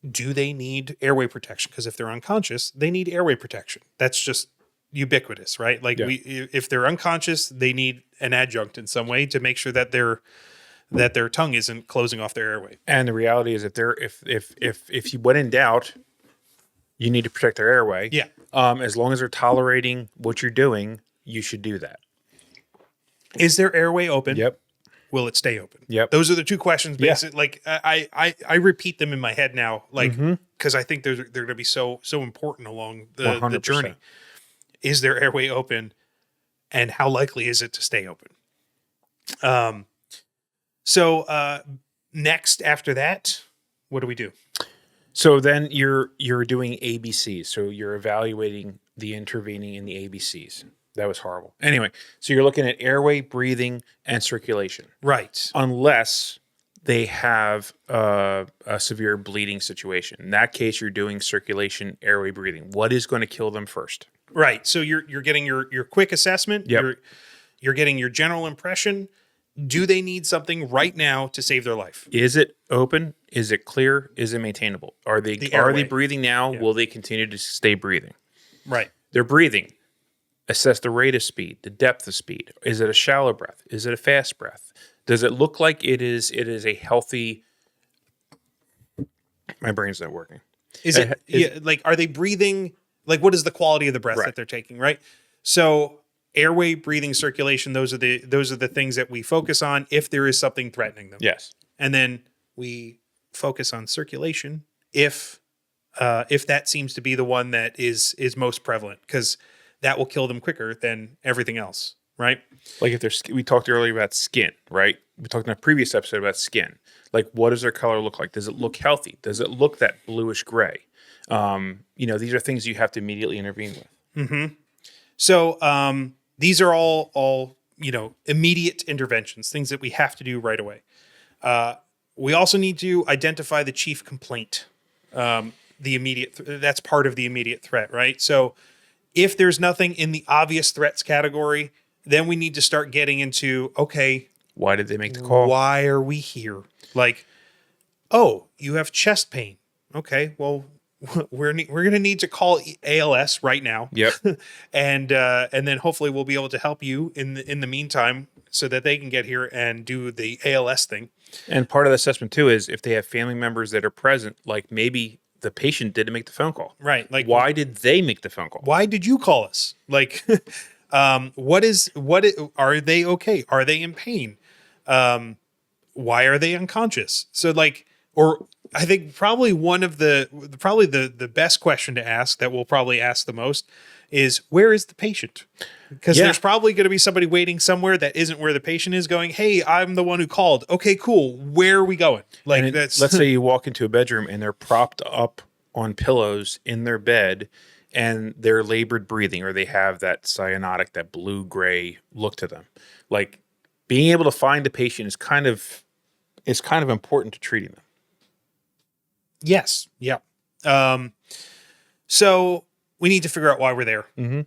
do they need airway protection? Because if they're unconscious, they need airway protection. That's just ubiquitous, right? Like, if they're unconscious, they need an adjunct in some way to make sure that their tongue isn't closing off their airway. And the reality is that if you when in doubt, you need to protect their airway. Yeah. As long as they're tolerating what you're doing, you should do that. Is their airway open? Yep. Will it stay open? Yep. Those are the two questions. Basically, like I repeat them in my head now, like, because I think they're going to be so important along the journey. Is their airway open, and how likely is it to stay open? So next after that, what do we do? So then you're doing ABCs. So you're evaluating the intervening in the ABCs. That was horrible. Anyway, so you're looking at airway, breathing, and circulation. Right. Unless they have a severe bleeding situation. In that case, you're doing circulation, airway, breathing. What is going to kill them first? Right. So you're getting your quick assessment. Yep. You're getting your general impression. Do they need something right now to save their life? Is it open? Is it clear? Is it maintainable? Are they airway. breathing now? Yeah. Will they continue to stay breathing? Right. They're breathing. Assess the rate of speed, the depth of speed. Is it a shallow breath? Is it a fast breath? Does it look like it is a healthy? My brain's not working. Is it like, are they breathing? Like, what is the quality of the breath Right. that they're taking? Right. So airway, breathing, circulation, those are the things that we focus on if there is something threatening them. Yes. And then we focus on circulation if that seems to be the one that is most prevalent, because that will kill them quicker than everything else, right? Like if there's, we talked earlier about skin, right? We talked in a previous episode about skin. Like, what does their color look like? Does it look healthy? Does it look that bluish gray? These are things you have to immediately intervene with. Mm-hmm. So these are all immediate interventions, things that we have to do right away. We also need to identify the chief complaint. That's part of the immediate threat, right? So if there's nothing in the obvious threats category, then we need to start getting into, okay, Why did they make the call? why are we here? Like, oh, you have chest pain. Okay, well, we're going to need to call ALS right now. Yep. and then hopefully we'll be able to help you in the meantime, so that they can get here and do the ALS thing. And part of the assessment too is if they have family members that are present, like maybe the patient didn't make the phone call. Right. Like, Why did they make the phone call? why did you call us? Like, are they okay? Are they in pain? Why are they unconscious? So like, or I think probably the best question to ask, that we'll probably ask the most, is where is the patient? Because there's probably going to be somebody waiting somewhere that isn't where the patient is, going, hey, I'm the one who called. Okay, cool. Where are we going? Like, Let's say you walk into a bedroom and they're propped up on pillows in their bed and they're labored breathing, or they have that cyanotic, that blue-gray look to them. Like, being able to find the patient is kind of important to treating them. Yes. Yeah. So we need to figure out why we're there. Mm-hmm.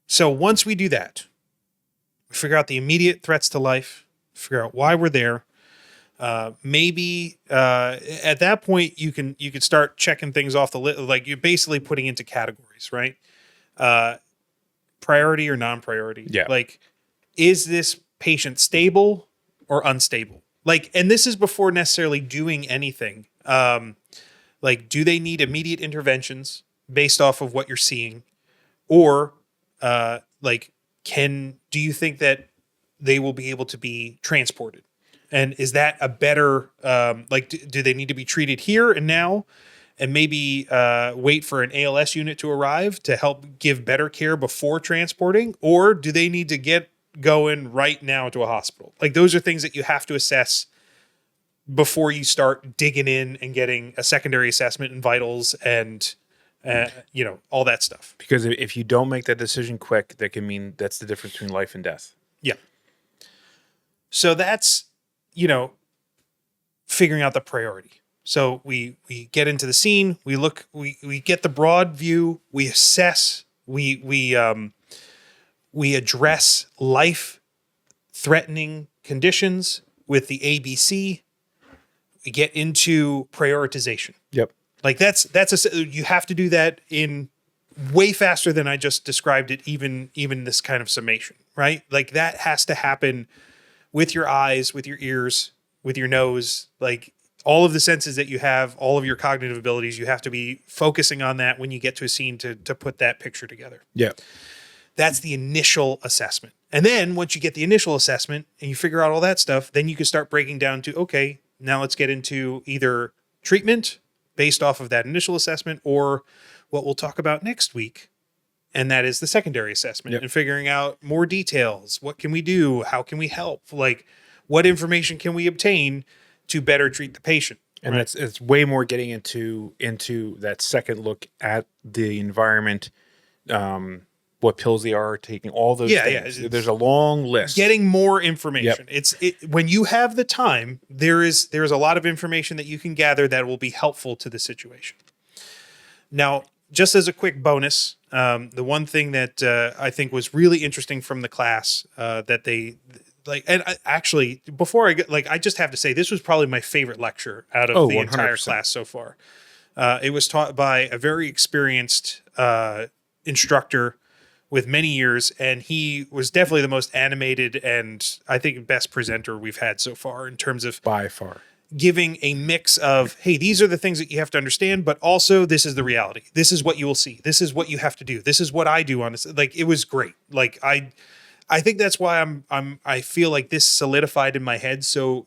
So once we do that, we figure out the immediate threats to life, figure out why we're there. Maybe at that point you can start checking things off the list. Like, you're basically putting into categories, right? Priority or non-priority. Yeah. Like, is this patient stable or unstable? Like, and this is before necessarily doing anything. Like, do they need immediate interventions based off of what you're seeing? Or, do you think that they will be able to be transported? And is that a better, do they need to be treated here and now, and maybe wait for an ALS unit to arrive to help give better care before transporting? Or do they need to get going right now to a hospital? Like, those are things that you have to assess before you start digging in and getting a secondary assessment and vitals and all that stuff. Because if you don't make that decision quick, that can mean that's the difference between life and death. Yeah. So that's, figuring out the priority. So we get into the scene, we look, we get the broad view, we assess, we address life-threatening conditions with the ABC. We get into prioritization. Yep. Like, you have to do that in way faster than I just described it, even this kind of summation, right? Like, that has to happen with your eyes, with your ears, with your nose, like all of the senses that you have, all of your cognitive abilities. You have to be focusing on that when you get to a scene to put that picture together. Yeah. That's the initial assessment. And then once you get the initial assessment and you figure out all that stuff, then you can start breaking down to, okay, now let's get into either treatment based off of that initial assessment, or what we'll talk about next week. And that is the secondary assessment. Yep. And figuring out more details. What can we do? How can we help? Like, what information can we obtain to better treat the patient? And right? it's way more getting into that second look at the environment, what pills they are taking, all those things. Yeah. There's a long list. Getting more information. Yep. When you have the time, there's a lot of information that you can gather that will be helpful to the situation. Now, just as a quick bonus, the one thing that I think was really interesting from the class that like, and actually, before I get, like, I just have to say, this was probably my favorite lecture out of the entire 100%. class so far. It was taught by a very experienced instructor with many years, and he was definitely the most animated and I think best presenter we've had so far in terms of By far. giving a mix of, hey, these are the things that you have to understand, but also this is the reality. This is what you will see. This is what you have to do. This is what I do on this. Like, it was great. Like, I think that's why I feel like this solidified in my head so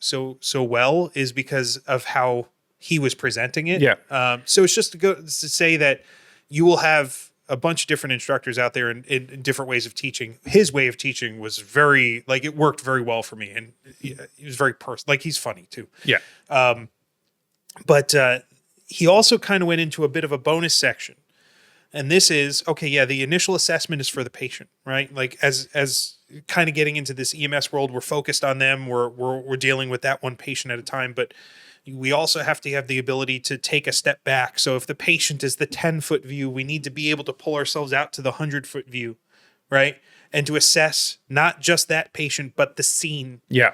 well, is because of how he was presenting it. Yeah. So it's just to say that you will have a bunch of different instructors out there in different ways of teaching. His way of teaching was very, like, it worked very well for me, and he was very like, he's funny too. Yeah. But he also kind of went into a bit of a bonus section. And this is, okay, yeah, the initial assessment is for the patient, right? Like, as kind of getting into this EMS world, we're focused on them. We're dealing with that one patient at a time, but we also have to have the ability to take a step back. So if the patient is the 10-foot view, we need to be able to pull ourselves out to the 100-foot view, right? And to assess not just that patient, but the scene. Yeah.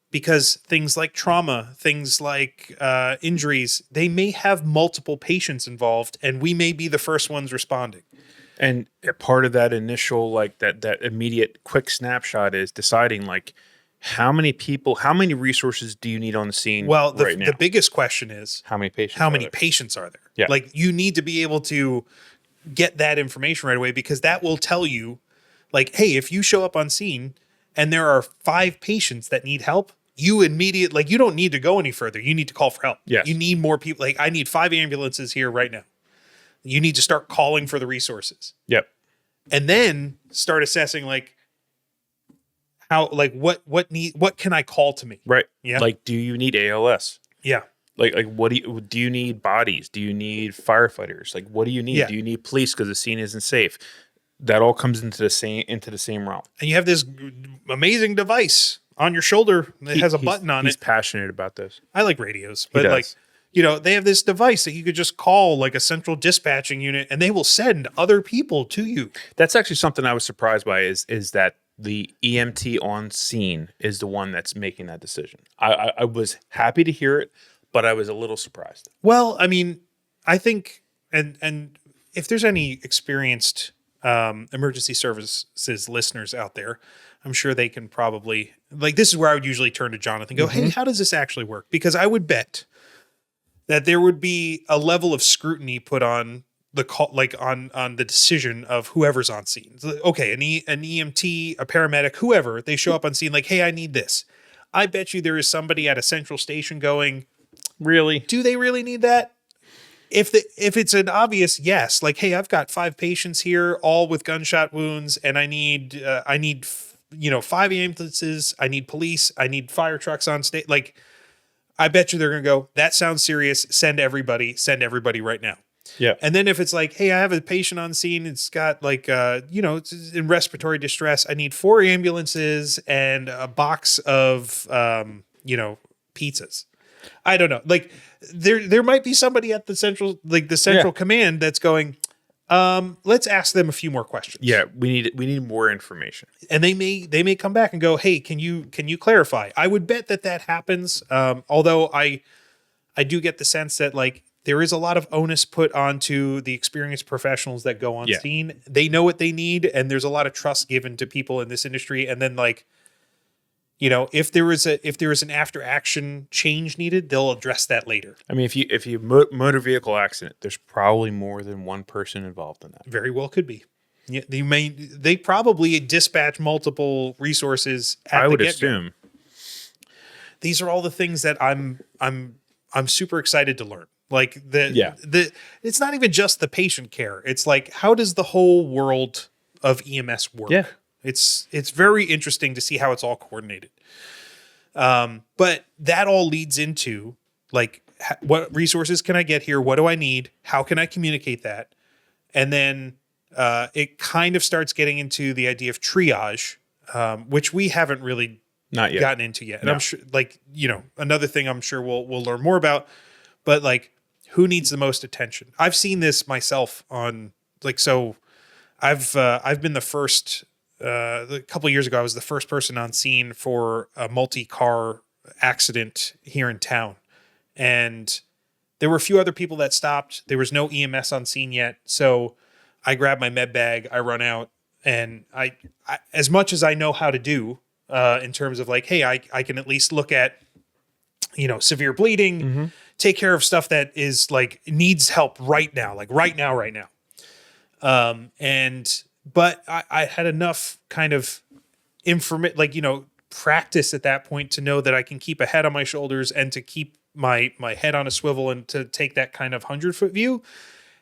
Because things like trauma, things like injuries, they may have multiple patients involved, and we may be the first ones responding. And a part of that initial, like that immediate quick snapshot is deciding, like, how many people, how many resources do you need on the scene? Well, right now? The biggest question is, how many patients? how many patients are there? Yeah. Like, you need to be able to get that information right away, because that will tell you, like, hey, if you show up on scene and there are 5 patients that need help, you immediately, like, you don't need to go any further. You need to call for help. Yes. You need more people. Like, I need 5 ambulances here right now. You need to start calling for the resources. Yep. And then start assessing, like, how, like, what can I call to me? Right. Yeah. Like, do you need ALS? Yeah. Like what do you need bodies? Do you need firefighters? Like, what do you need? Yeah. Do you need police because the scene isn't safe? That all comes into the same realm. And you have this amazing device on your shoulder that has a button on it. He's passionate about this. I like radios, but does. like, you know, they have this device that you could just call, like, a central dispatching unit, and they will send other people to you. That's actually something I was surprised by, is that the EMT on scene is the one that's making that decision. I was happy to hear it, but I was a little surprised. Well, I mean, I think, and if there's any experienced emergency services listeners out there, I'm sure they can probably, like, this is where I would usually turn to Jonathan and go, hey, how does this actually work? Because I would bet that there would be a level of scrutiny put on the call, like, on the decision of whoever's on scene. It's like, okay, an EMT, a paramedic, whoever, they show up on scene like, hey, I need this. I bet you there is somebody at a central station going, Really? do they really need that? If it's an obvious yes, like, hey, I've got 5 patients here, all with gunshot wounds, and I need 5 ambulances, I need police, I need fire trucks on state. Like, I bet you they're going to go, that sounds serious. Send everybody right now. Yeah. And then if it's like, hey, I have a patient on scene, it's got, like, it's in respiratory distress. I need 4 ambulances and a box of, pizzas. I don't know. Like, there might be somebody at the central command that's going, let's ask them a few more questions. Yeah, we need more information. And they may come back and go, hey, can you clarify? I would bet that happens. Although I do get the sense that, like, there is a lot of onus put onto the experienced professionals that go on scene. They know what they need, and there's a lot of trust given to people in this industry. And then, like, if there is an after action change needed, they'll address that later. I mean, if you motor vehicle accident, there's probably more than one person involved in that. Very well could be. Yeah, they probably dispatch multiple resources at I the would get-go. assume. These are all the things that I'm super excited to learn. Like, it's not even just the patient care. It's like, how does the whole world of EMS work? Yeah. It's very interesting to see how it's all coordinated. But that all leads into, like, what resources can I get here? What do I need? How can I communicate that? And then it kind of starts getting into the idea of triage, which we haven't really Not yet. gotten into yet. And No. I'm sure, like, another thing I'm sure we'll learn more about, but, like, who needs the most attention? I've seen this myself on, like, so I've been the first a couple of years ago, I was the first person on scene for a multi-car accident here in town. And there were a few other people that stopped. There was no EMS on scene yet. So I grab my med bag, I run out, and I as much as I know how to do in terms of like, hey, I can at least look at, severe bleeding, take care of stuff that is like needs help right now, like right now. But I had enough kind of practice at that point to know that I can keep a head on my shoulders and to keep my head on a swivel and to take that kind of 100-foot view,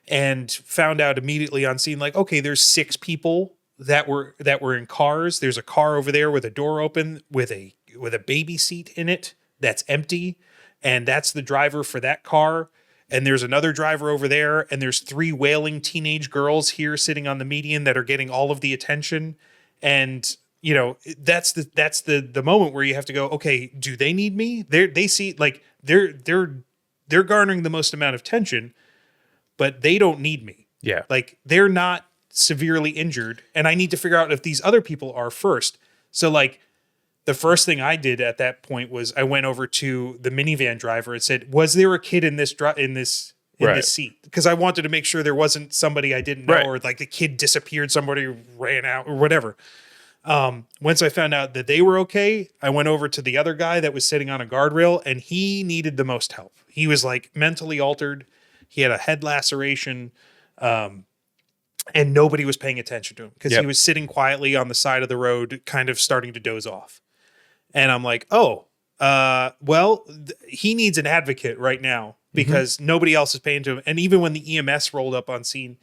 and found out immediately on scene, like, okay, there's 6 people that were in cars. There's a car over there with a door open with a baby seat in it that's empty. And that's the driver for that car. And there's another driver over there. And there's 3 wailing teenage girls here sitting on the median that are getting all of the attention. And, that's the moment where you have to go, okay, do they need me? They see like they're garnering the most amount of tension, but they don't need me. Yeah. Like they're not severely injured. And I need to figure out if these other people are first. So like, the first thing I did at that point was I went over to the minivan driver and said, "Was there a kid in this seat?" Because I wanted to make sure there wasn't somebody I didn't know, or like the kid disappeared, somebody ran out, or whatever. Once I found out that they were okay, I went over to the other guy that was sitting on a guardrail, and he needed the most help. He was like mentally altered. He had a head laceration, and nobody was paying attention to him because he was sitting quietly on the side of the road, kind of starting to doze off. And I'm like, he needs an advocate right now because nobody else is paying to him. And even when the EMS rolled up on scene,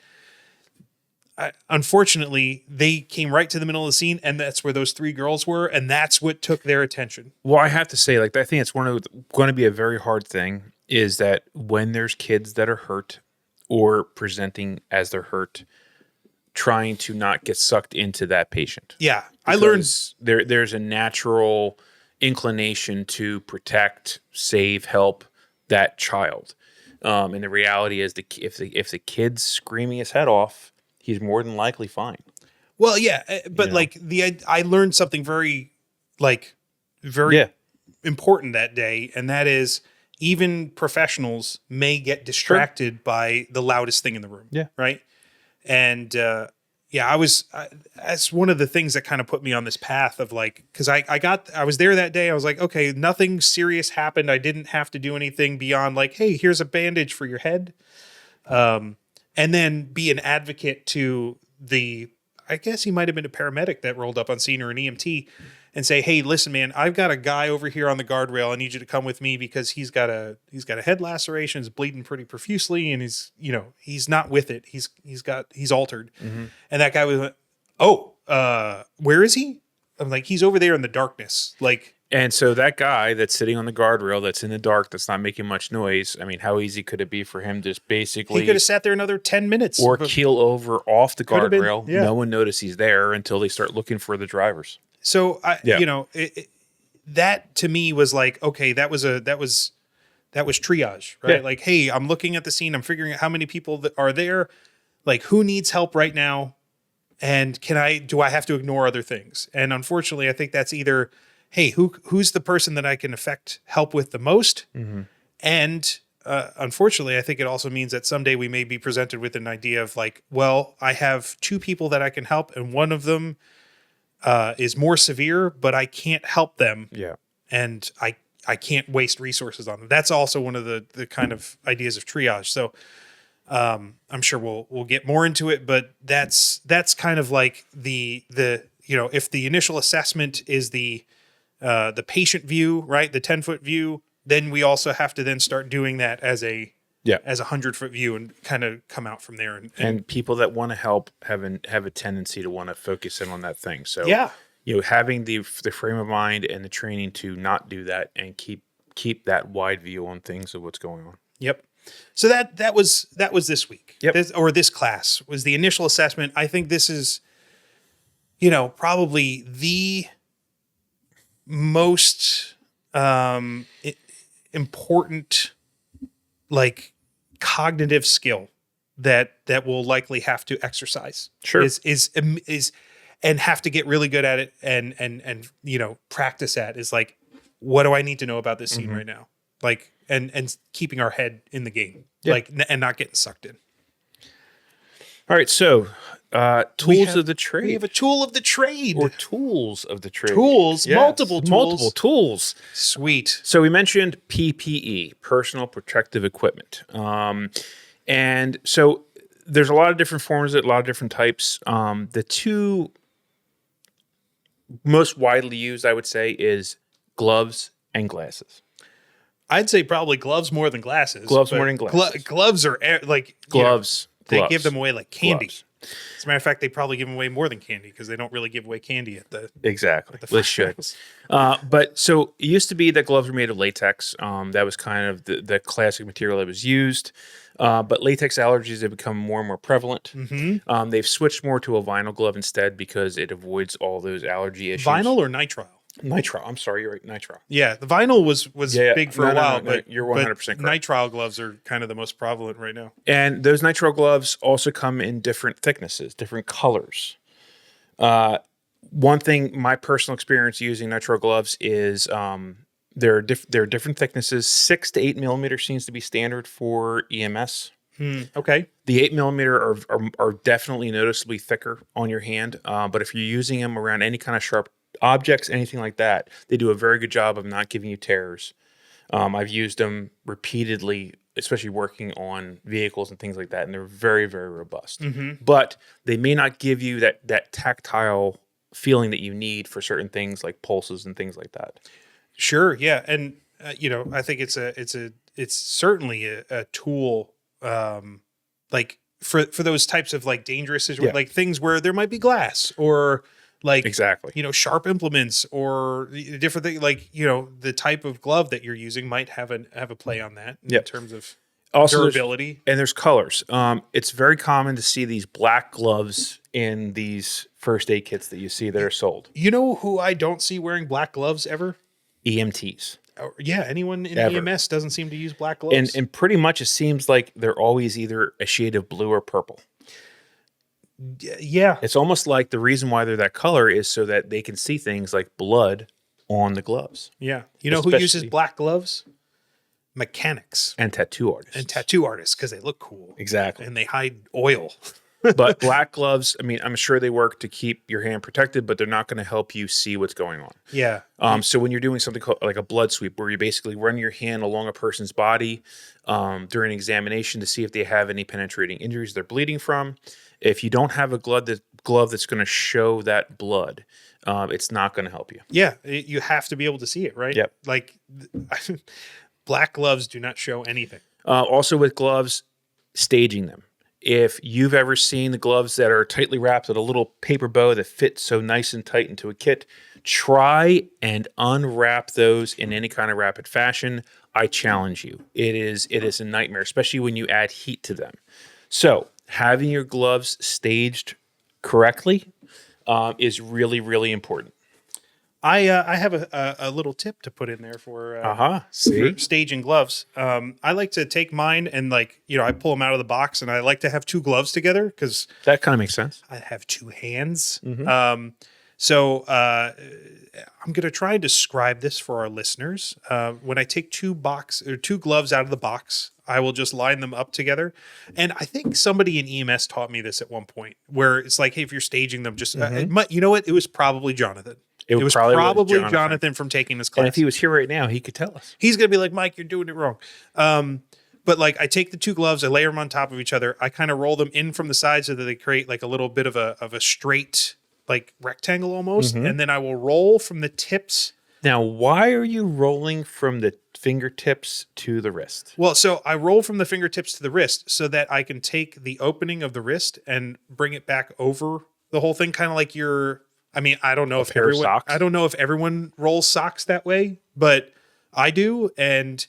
unfortunately, they came right to the middle of the scene, and that's where those 3 girls were, and that's what took their attention. Well, I have to say, like, I think it's going to be a very hard thing is that when there's kids that are hurt or presenting as they're hurt, trying to not get sucked into that patient. Yeah. I learned there's a natural inclination to protect, save, help that child. And the reality is if the kid's screaming his head off, he's more than likely fine. Well, yeah, but I learned something very important that day, and that is even professionals may get distracted by the loudest thing in the room. Yeah. Right. And that's one of the things that kind of put me on this path of like, because I was there that day. I was like, okay, nothing serious happened. I didn't have to do anything beyond like, hey, here's a bandage for your head. And then be an advocate to I guess he might have been a paramedic that rolled up on scene or an EMT and say, hey, listen, man, I've got a guy over here on the guardrail. I need you to come with me because he's got a head laceration, he's bleeding pretty profusely, and he's not with it. He's altered. Mm-hmm. And that guy was, where is he? I'm like, he's over there in the darkness. Like, and so that guy that's sitting on the guardrail, that's in the dark, that's not making much noise. I mean, how easy could it be for him to just basically... He could have sat there anher 10 minutes. Or keel over off the guardrail. Yeah. No one noticed he's there until they start looking for the drivers. So, that to me was like, okay, that was triage, right? Yeah. Like, hey, I'm looking at the scene. I'm figuring out how many people that are there. Like, who needs help right now? And do I have to ignore other things? And unfortunately, I think that's either... hey, who's the person that I can help with the most? Mm-hmm. And unfortunately, I think it also means that someday we may be presented with an idea of like, well, I have 2 people that I can help, and one of them is more severe, but I can't help them. Yeah. And I can't waste resources on them. That's also one of the kind of ideas of triage. So I'm sure we'll get more into it, but that's kind of like the if the initial assessment is the patient view, right? The 10-foot view, then we also have to then start doing that as a 100-foot view and kind of come out from there. And people that want to help have a tendency to want to focus in on that thing. So having the frame of mind and the training to not do that and keep that wide view on things of what's going on. Yep. So that was this week. Yep. This class was the initial assessment. I think this is, probably the most important like cognitive skill that we'll likely have to exercise. Sure. Is and have to get really good at it and you know, practice at is like, what do I need to know about this scene right now? Like, and keeping our head in the game, like, and not getting sucked in. All right, so tools of the We trade. have a tool of the trade. Or tools of the trade. Tools, Yes, multiple tools. Multiple tools. Sweet. So we mentioned PPE, personal protective equipment. And so there's a lot of different forms, a lot of different types. The two most widely used, I would say, is gloves and glasses. I'd say probably gloves more than glasses. Gloves but more than glasses. Gloves are like Gloves. They gloves, give them away like candy. gloves. As a matter of fact, they probably give them away more than candy because they don't really give away candy at the Exactly. the They should. But so it used to be that gloves were made of latex. That was kind of the classic material that was used. But latex allergies have become more and more prevalent. They've switched more to a vinyl glove instead because it avoids all those allergy issues. Vinyl or nitrile? Nitrile. I'm sorry, you're right. Nitrile. Yeah, the vinyl was big for a while, but you're 100% correct. Nitrile gloves are kind of the most prevalent right now. And those nitrile gloves also come in different thicknesses, different colors. One thing, my personal experience using nitrile gloves is there are different thicknesses. 6 to 8 millimeters seems to be standard for EMS. Okay. The 8 millimeter are definitely noticeably thicker on your hand, but if you're using them around any kind of sharp objects, anything like that, they do a very good job of not giving you tears. I've used them repeatedly, especially working on vehicles and things like that, and they're very, very robust. But they may not give you that tactile feeling that you need for certain things like pulses and things like that. Sure. Yeah, and you know, I think it's certainly a tool, like for those types of like dangerous situations, like things where there might be glass or like Exactly. you know, sharp implements or different things. Like, you know, the type of glove that you're using might have a play on that in terms of Also, durability. There's colors. It's very common to see these black gloves in these first aid kits that you see that are sold. You know who I don't see wearing black gloves ever? EMTs. Yeah, anyone in Ever. EMS doesn't seem to use black gloves. And pretty much it seems like they're always either a shade of blue or purple. Yeah. It's almost like the reason why they're that color is so that they can see things like blood on the gloves. Yeah. You know who uses black gloves? Mechanics And tattoo artists. and tattoo artists because they look cool. Exactly. And they hide oil. But black gloves, I mean, I'm sure they work to keep your hand protected, but they're not going to help you see what's going on. Yeah. So when you're doing something called like a blood sweep, where you basically run your hand along a person's body during examination to see if they have any penetrating injuries they're bleeding from, if you don't have a glove that's going to show that blood, it's not going to help you. Yeah. You have to be able to see it, right? Yep. Like black gloves do not show anything. Also with gloves, staging them. If you've ever seen the gloves that are tightly wrapped with a little paper bow that fits so nice and tight into a kit, try and unwrap those in any kind of rapid fashion. I challenge you. It is a nightmare, especially when you add heat to them. So having your gloves staged correctly is really, really important. I have a little tip to put in there for See? for staging gloves. I like to take mine and like, you know, I pull them out of the box and I like to have two gloves together because That kind of makes sense. I have two hands. So I'm going to try and describe this for our listeners. When I take two gloves out of the box, I will just line them up together. And I think somebody in EMS taught me this at one point where it's like, hey, if you're staging them, just, you know what? It was probably Jonathan. It was probably Jonathan from taking this class. And if he was here right now, he could tell us. He's going to be like, Mike, you're doing it wrong. But like I take the two gloves, I layer them on top of each other. I kind of roll them in from the side so that they create like a little bit of a straight like rectangle almost. And then I will roll from the tips. Now, why are you rolling from the fingertips to the wrist? Well, so I roll from the fingertips to the wrist so that I can take the opening of the wrist and bring it back over the whole thing. Kind of like I don't know if everyone rolls socks that way, but I do. And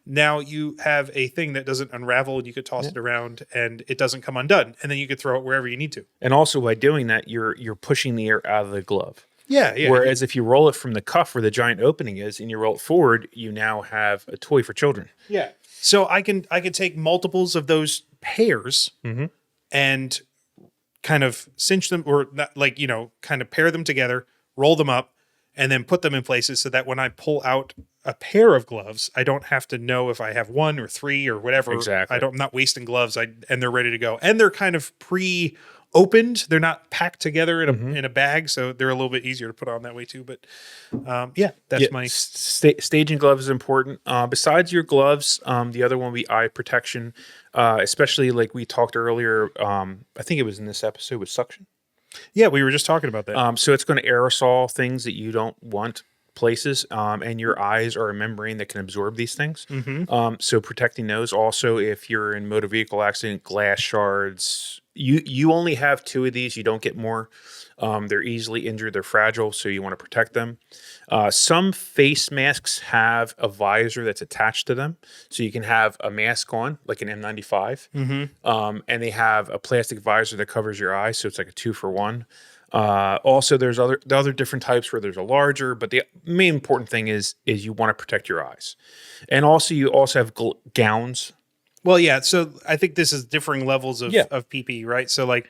now you have a thing that doesn't unravel and you could toss it around and it doesn't come undone. And then you could throw it wherever you need to. And also by doing that, you're pushing the air out of the glove. Yeah, yeah. Whereas if you roll it from the cuff where the giant opening is and you roll it forward, you now have a toy for children. Yeah. So I can take multiples of those pairs and kind of cinch them or not, like, kind of pair them together, roll them up, and then put them in places so that when I pull out a pair of gloves, I don't have to know if I have 1 or 3 or whatever. Exactly. I'm not wasting gloves. And they're ready to go. And they're kind of pre-opened. They're not packed together in a bag, so they're a little bit easier to put on that way too. But that's my staging gloves is important. Besides your gloves, the other one would be eye protection, especially like we talked earlier. I think it was in this episode with suction. Yeah, we were just talking about that. So it's going to aerosol things that you don't want places, and your eyes are a membrane that can absorb these things. So protecting those. Also, if you're in motor vehicle accident, glass shards, you only have 2 of these. You don't get more. They're easily injured. They're fragile, so you want to protect them. Some face masks have a visor that's attached to them, so you can have a mask on, like an N95, and they have a plastic visor that covers your eyes, so it's like a 2-for-1. Also, there's other different types where there's a larger, but the main important thing is you want to protect your eyes, and also you also have gowns. Well, yeah. So I think this is differing levels of PPE, right? So like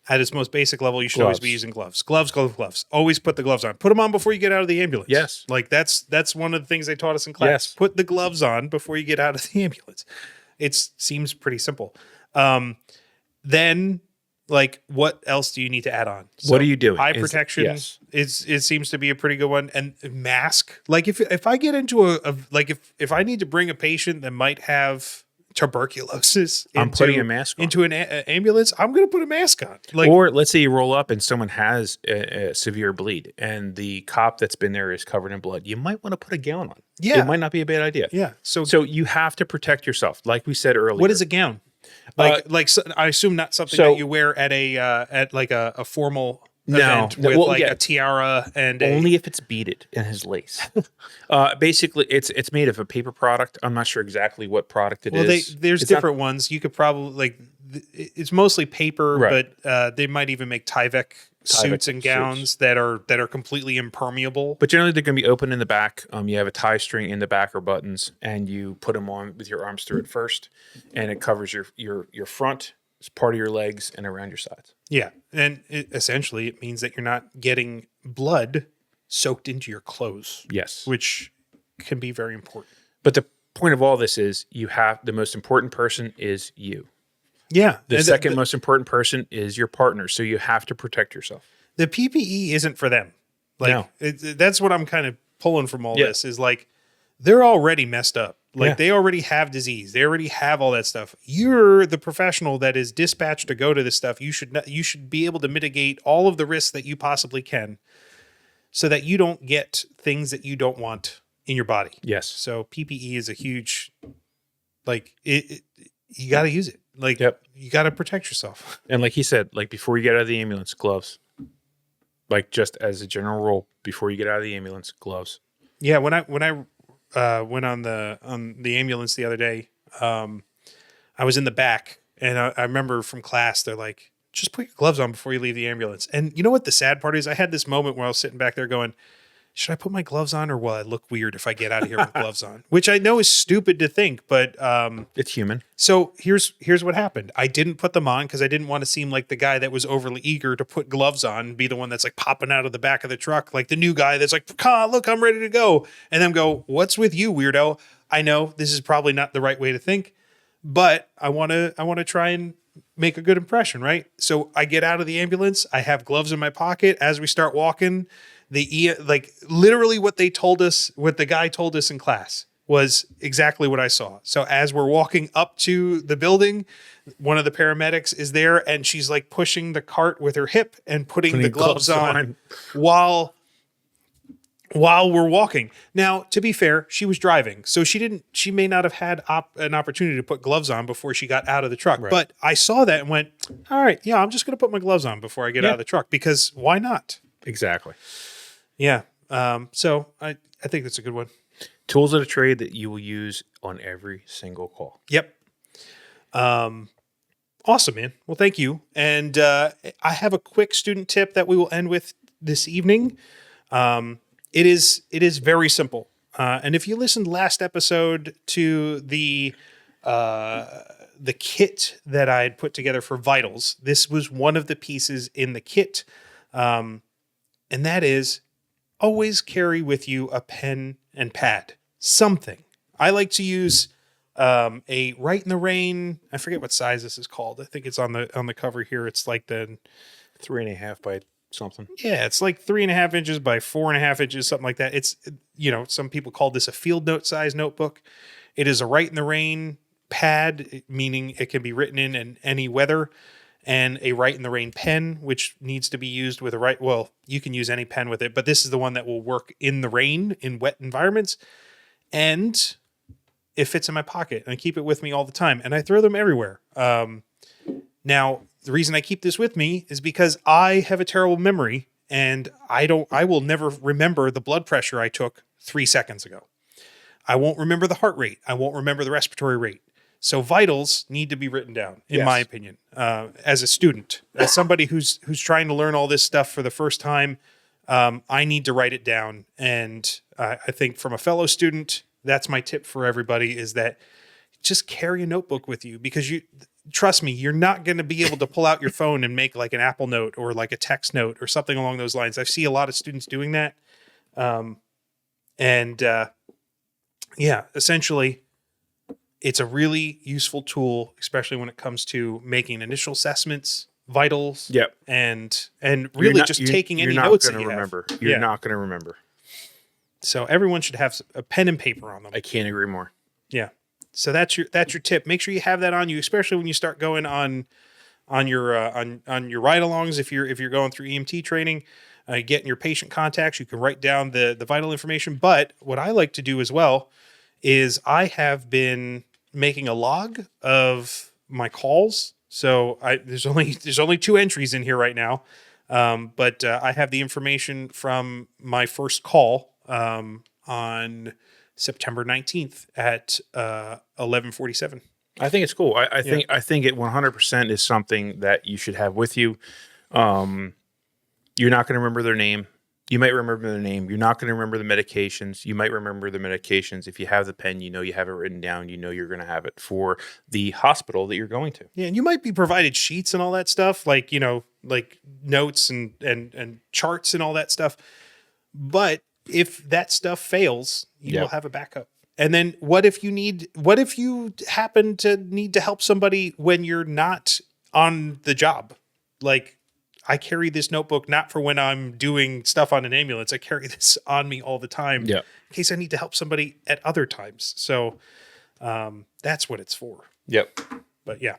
at its most basic level, you should always be using gloves. Gloves. Always put the gloves on. Put them on before you get out of the ambulance. Yes. Like that's one of the things they taught us in class. Yes. Put the gloves on before you get out of the ambulance. It seems pretty simple. Then, like, what else do you need to add on? So what are you doing? Eye protection it seems to be a pretty good one. And mask. Like if I get into if I need to bring a patient that might have tuberculosis, I'm putting a mask on. into an ambulance, I'm going to put a mask on. Like, or let's say you roll up and someone has a severe bleed, and the cop that's been there is covered in blood. You might want to put a gown on. Yeah, it might not be a bad idea. Yeah, so you have to protect yourself, like we said earlier. What is a gown? I assume not something that you wear at a formal event with a tiara and only if it's beaded and has lace. Basically, it's made of a paper product. I'm not sure exactly what product it is. There's different ones. You could probably it's mostly paper, but they might even make Tyvek suits and gowns that are completely impermeable. But generally, they're going to be open in the back. You have a tie string in the back or buttons, and you put them on with your arms through it first, and it covers your front, it's part of your legs, and around your sides. Yeah, and essentially it means that you're not getting blood soaked into your clothes. Yes, which can be very important. But the point of all this is the most important person is you. Yeah. The second most important person is your partner. So you have to protect yourself. The PPE isn't for them. That's what I'm kind of pulling from all this is like, they're already messed up. They already have disease. They already have all that stuff. You're the professional that is dispatched to go to this stuff. You should be able to mitigate all of the risks that you possibly can so that you don't get things that you don't want in your body. Yes. So PPE is a huge, you got to use it. You got to protect yourself. And like he said, before you get out of the ambulance, gloves. Just as a general rule, before you get out of the ambulance, gloves. Yeah, when I went on the ambulance the other day, I was in the back, and I remember from class, they're like, just put your gloves on before you leave the ambulance. And you know what the sad part is? I had this moment where I was sitting back there going, should I put my gloves on, or will I look weird if I get out of here with gloves on? Which I know is stupid to think, but it's human. So here's what happened. I didn't put them on because I didn't want to seem like the guy that was overly eager to put gloves on, be the one that's popping out of the back of the truck, like the new guy that's like, look, I'm ready to go. And then go, what's with you, weirdo? I know this is probably not the right way to think, but I want to try and make a good impression, right? So I get out of the ambulance. I have gloves in my pocket. As we start walking, literally what the guy told us in class was exactly what I saw. So as we're walking up to the building, one of the paramedics is there, and she's pushing the cart with her hip and putting the gloves on while we're walking. Now, to be fair, she was driving, so she may not have had an opportunity to put gloves on before she got out of the truck. Right. But I saw that and went, all right, yeah, I'm just going to put my gloves on before I get out of the truck, because why not? Exactly. Yeah. So I think that's a good one. Tools of the trade that you will use on every single call. Yep. Awesome, man. Well, thank you. And I have a quick student tip that we will end with this evening. It is very simple. And if you listened last episode to the the kit that I had put together for vitals. This was one of the pieces in the kit. And that is always carry with you a pen and pad, something. I like to use a Write in the Rain. I forget what size this is called. I think it's on the cover here. It's like the 3.5 by something. Yeah, it's like 3.5 inches by 4.5 inches, something like that. It's, some people call this a field note size notebook. It is a Write in the Rain pad, meaning it can be written in any weather, and a Write in the Rain pen, which needs to be used with you can use any pen with it, but this is the one that will work in the rain in wet environments. And it fits in my pocket, and I keep it with me all the time, and I throw them everywhere. Now, the reason I keep this with me is because I have a terrible memory, and I will never remember the blood pressure I took 3 seconds ago. I won't remember the heart rate. I won't remember the respiratory rate. So vitals need to be written down, in my opinion, as a student, as somebody who's trying to learn all this stuff for the first time. I need to write it down. And I think from a fellow student, that's my tip for everybody, is that just carry a notebook with you, because trust me, you're not going to be able to pull out your phone and make like an Apple Note or like a text note or something along those lines. I see a lot of students doing that. Essentially, it's a really useful tool, especially when it comes to making initial assessments, vitals, and really taking any notes that you have. You're not going to remember. So everyone should have a pen and paper on them. I can't agree more. Yeah. So that's your tip. Make sure you have that on you, especially when you start going on your ride-alongs. If you're going through EMT training, getting your patient contacts, you can write down the vital information. But what I like to do as well is I have been making a log of my calls. So there's only 2 entries in here right now, but I have the information from my first call on September 19th at 11:47. I think it's cool. I think it 100% is something that you should have with you. You're not going to remember their name. You might remember their name. You're not going to remember the medications. You might remember the medications. If you have the pen, you have it written down. You're going to have it for the hospital that you're going to. Yeah, and you might be provided sheets and all that stuff, like like notes and charts and all that stuff. But if that stuff fails, you will have a backup. And then what if you happen to need to help somebody when you're not on the job? Like, I carry this notebook not for when I'm doing stuff on an ambulance. I carry this on me all the time in case I need to help somebody at other times. So that's what it's for. Yep. But yeah.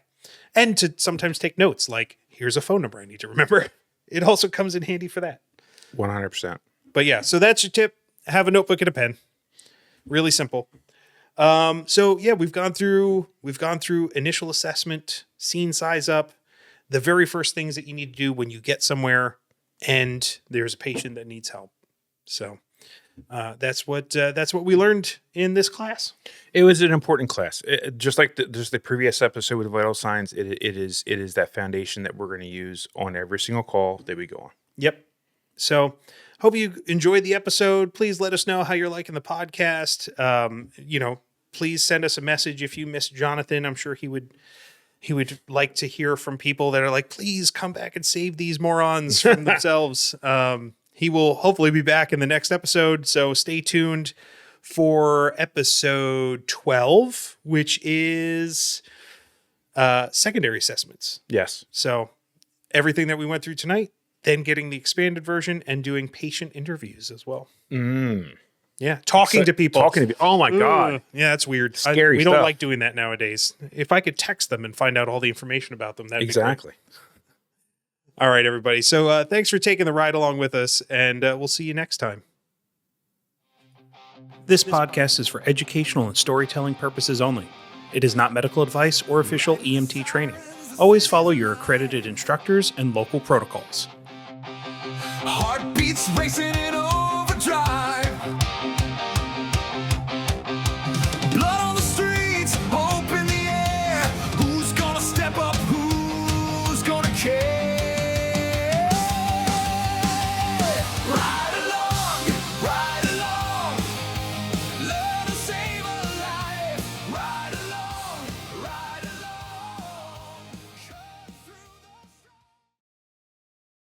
And to sometimes take notes, like, here's a phone number I need to remember. It also comes in handy for that. 100%. But yeah, so that's your tip. Have a notebook and a pen. Really simple. So yeah, we've gone through initial assessment, scene size up, the very first things that you need to do when you get somewhere and there's a patient that needs help. So that's what we learned in this class. It was an important class. Just like the previous episode with vital signs, it is that foundation that we're going to use on every single call that we go on. Yep. So hope you enjoyed the episode. Please let us know how you're liking the podcast. Please send us a message if you miss Jonathan. I'm sure he would like to hear from people that are like, please come back and save these morons from themselves. He will hopefully be back in the next episode. So stay tuned for episode 12, which is secondary assessments. Yes. So everything that we went through tonight, then getting the expanded version and doing patient interviews as well. Yeah, talking to people. Oh my God. Yeah, that's weird. Scary we stuff. don't like doing that nowadays. If I could text them and find out all the information about them, that'd be exactly. great. All right, everybody. So thanks for taking the ride along with us, and we'll see you next time. This podcast is for educational and storytelling purposes only. It is not medical advice or official EMT training. Always follow your accredited instructors and local protocols. Heartbeats racing in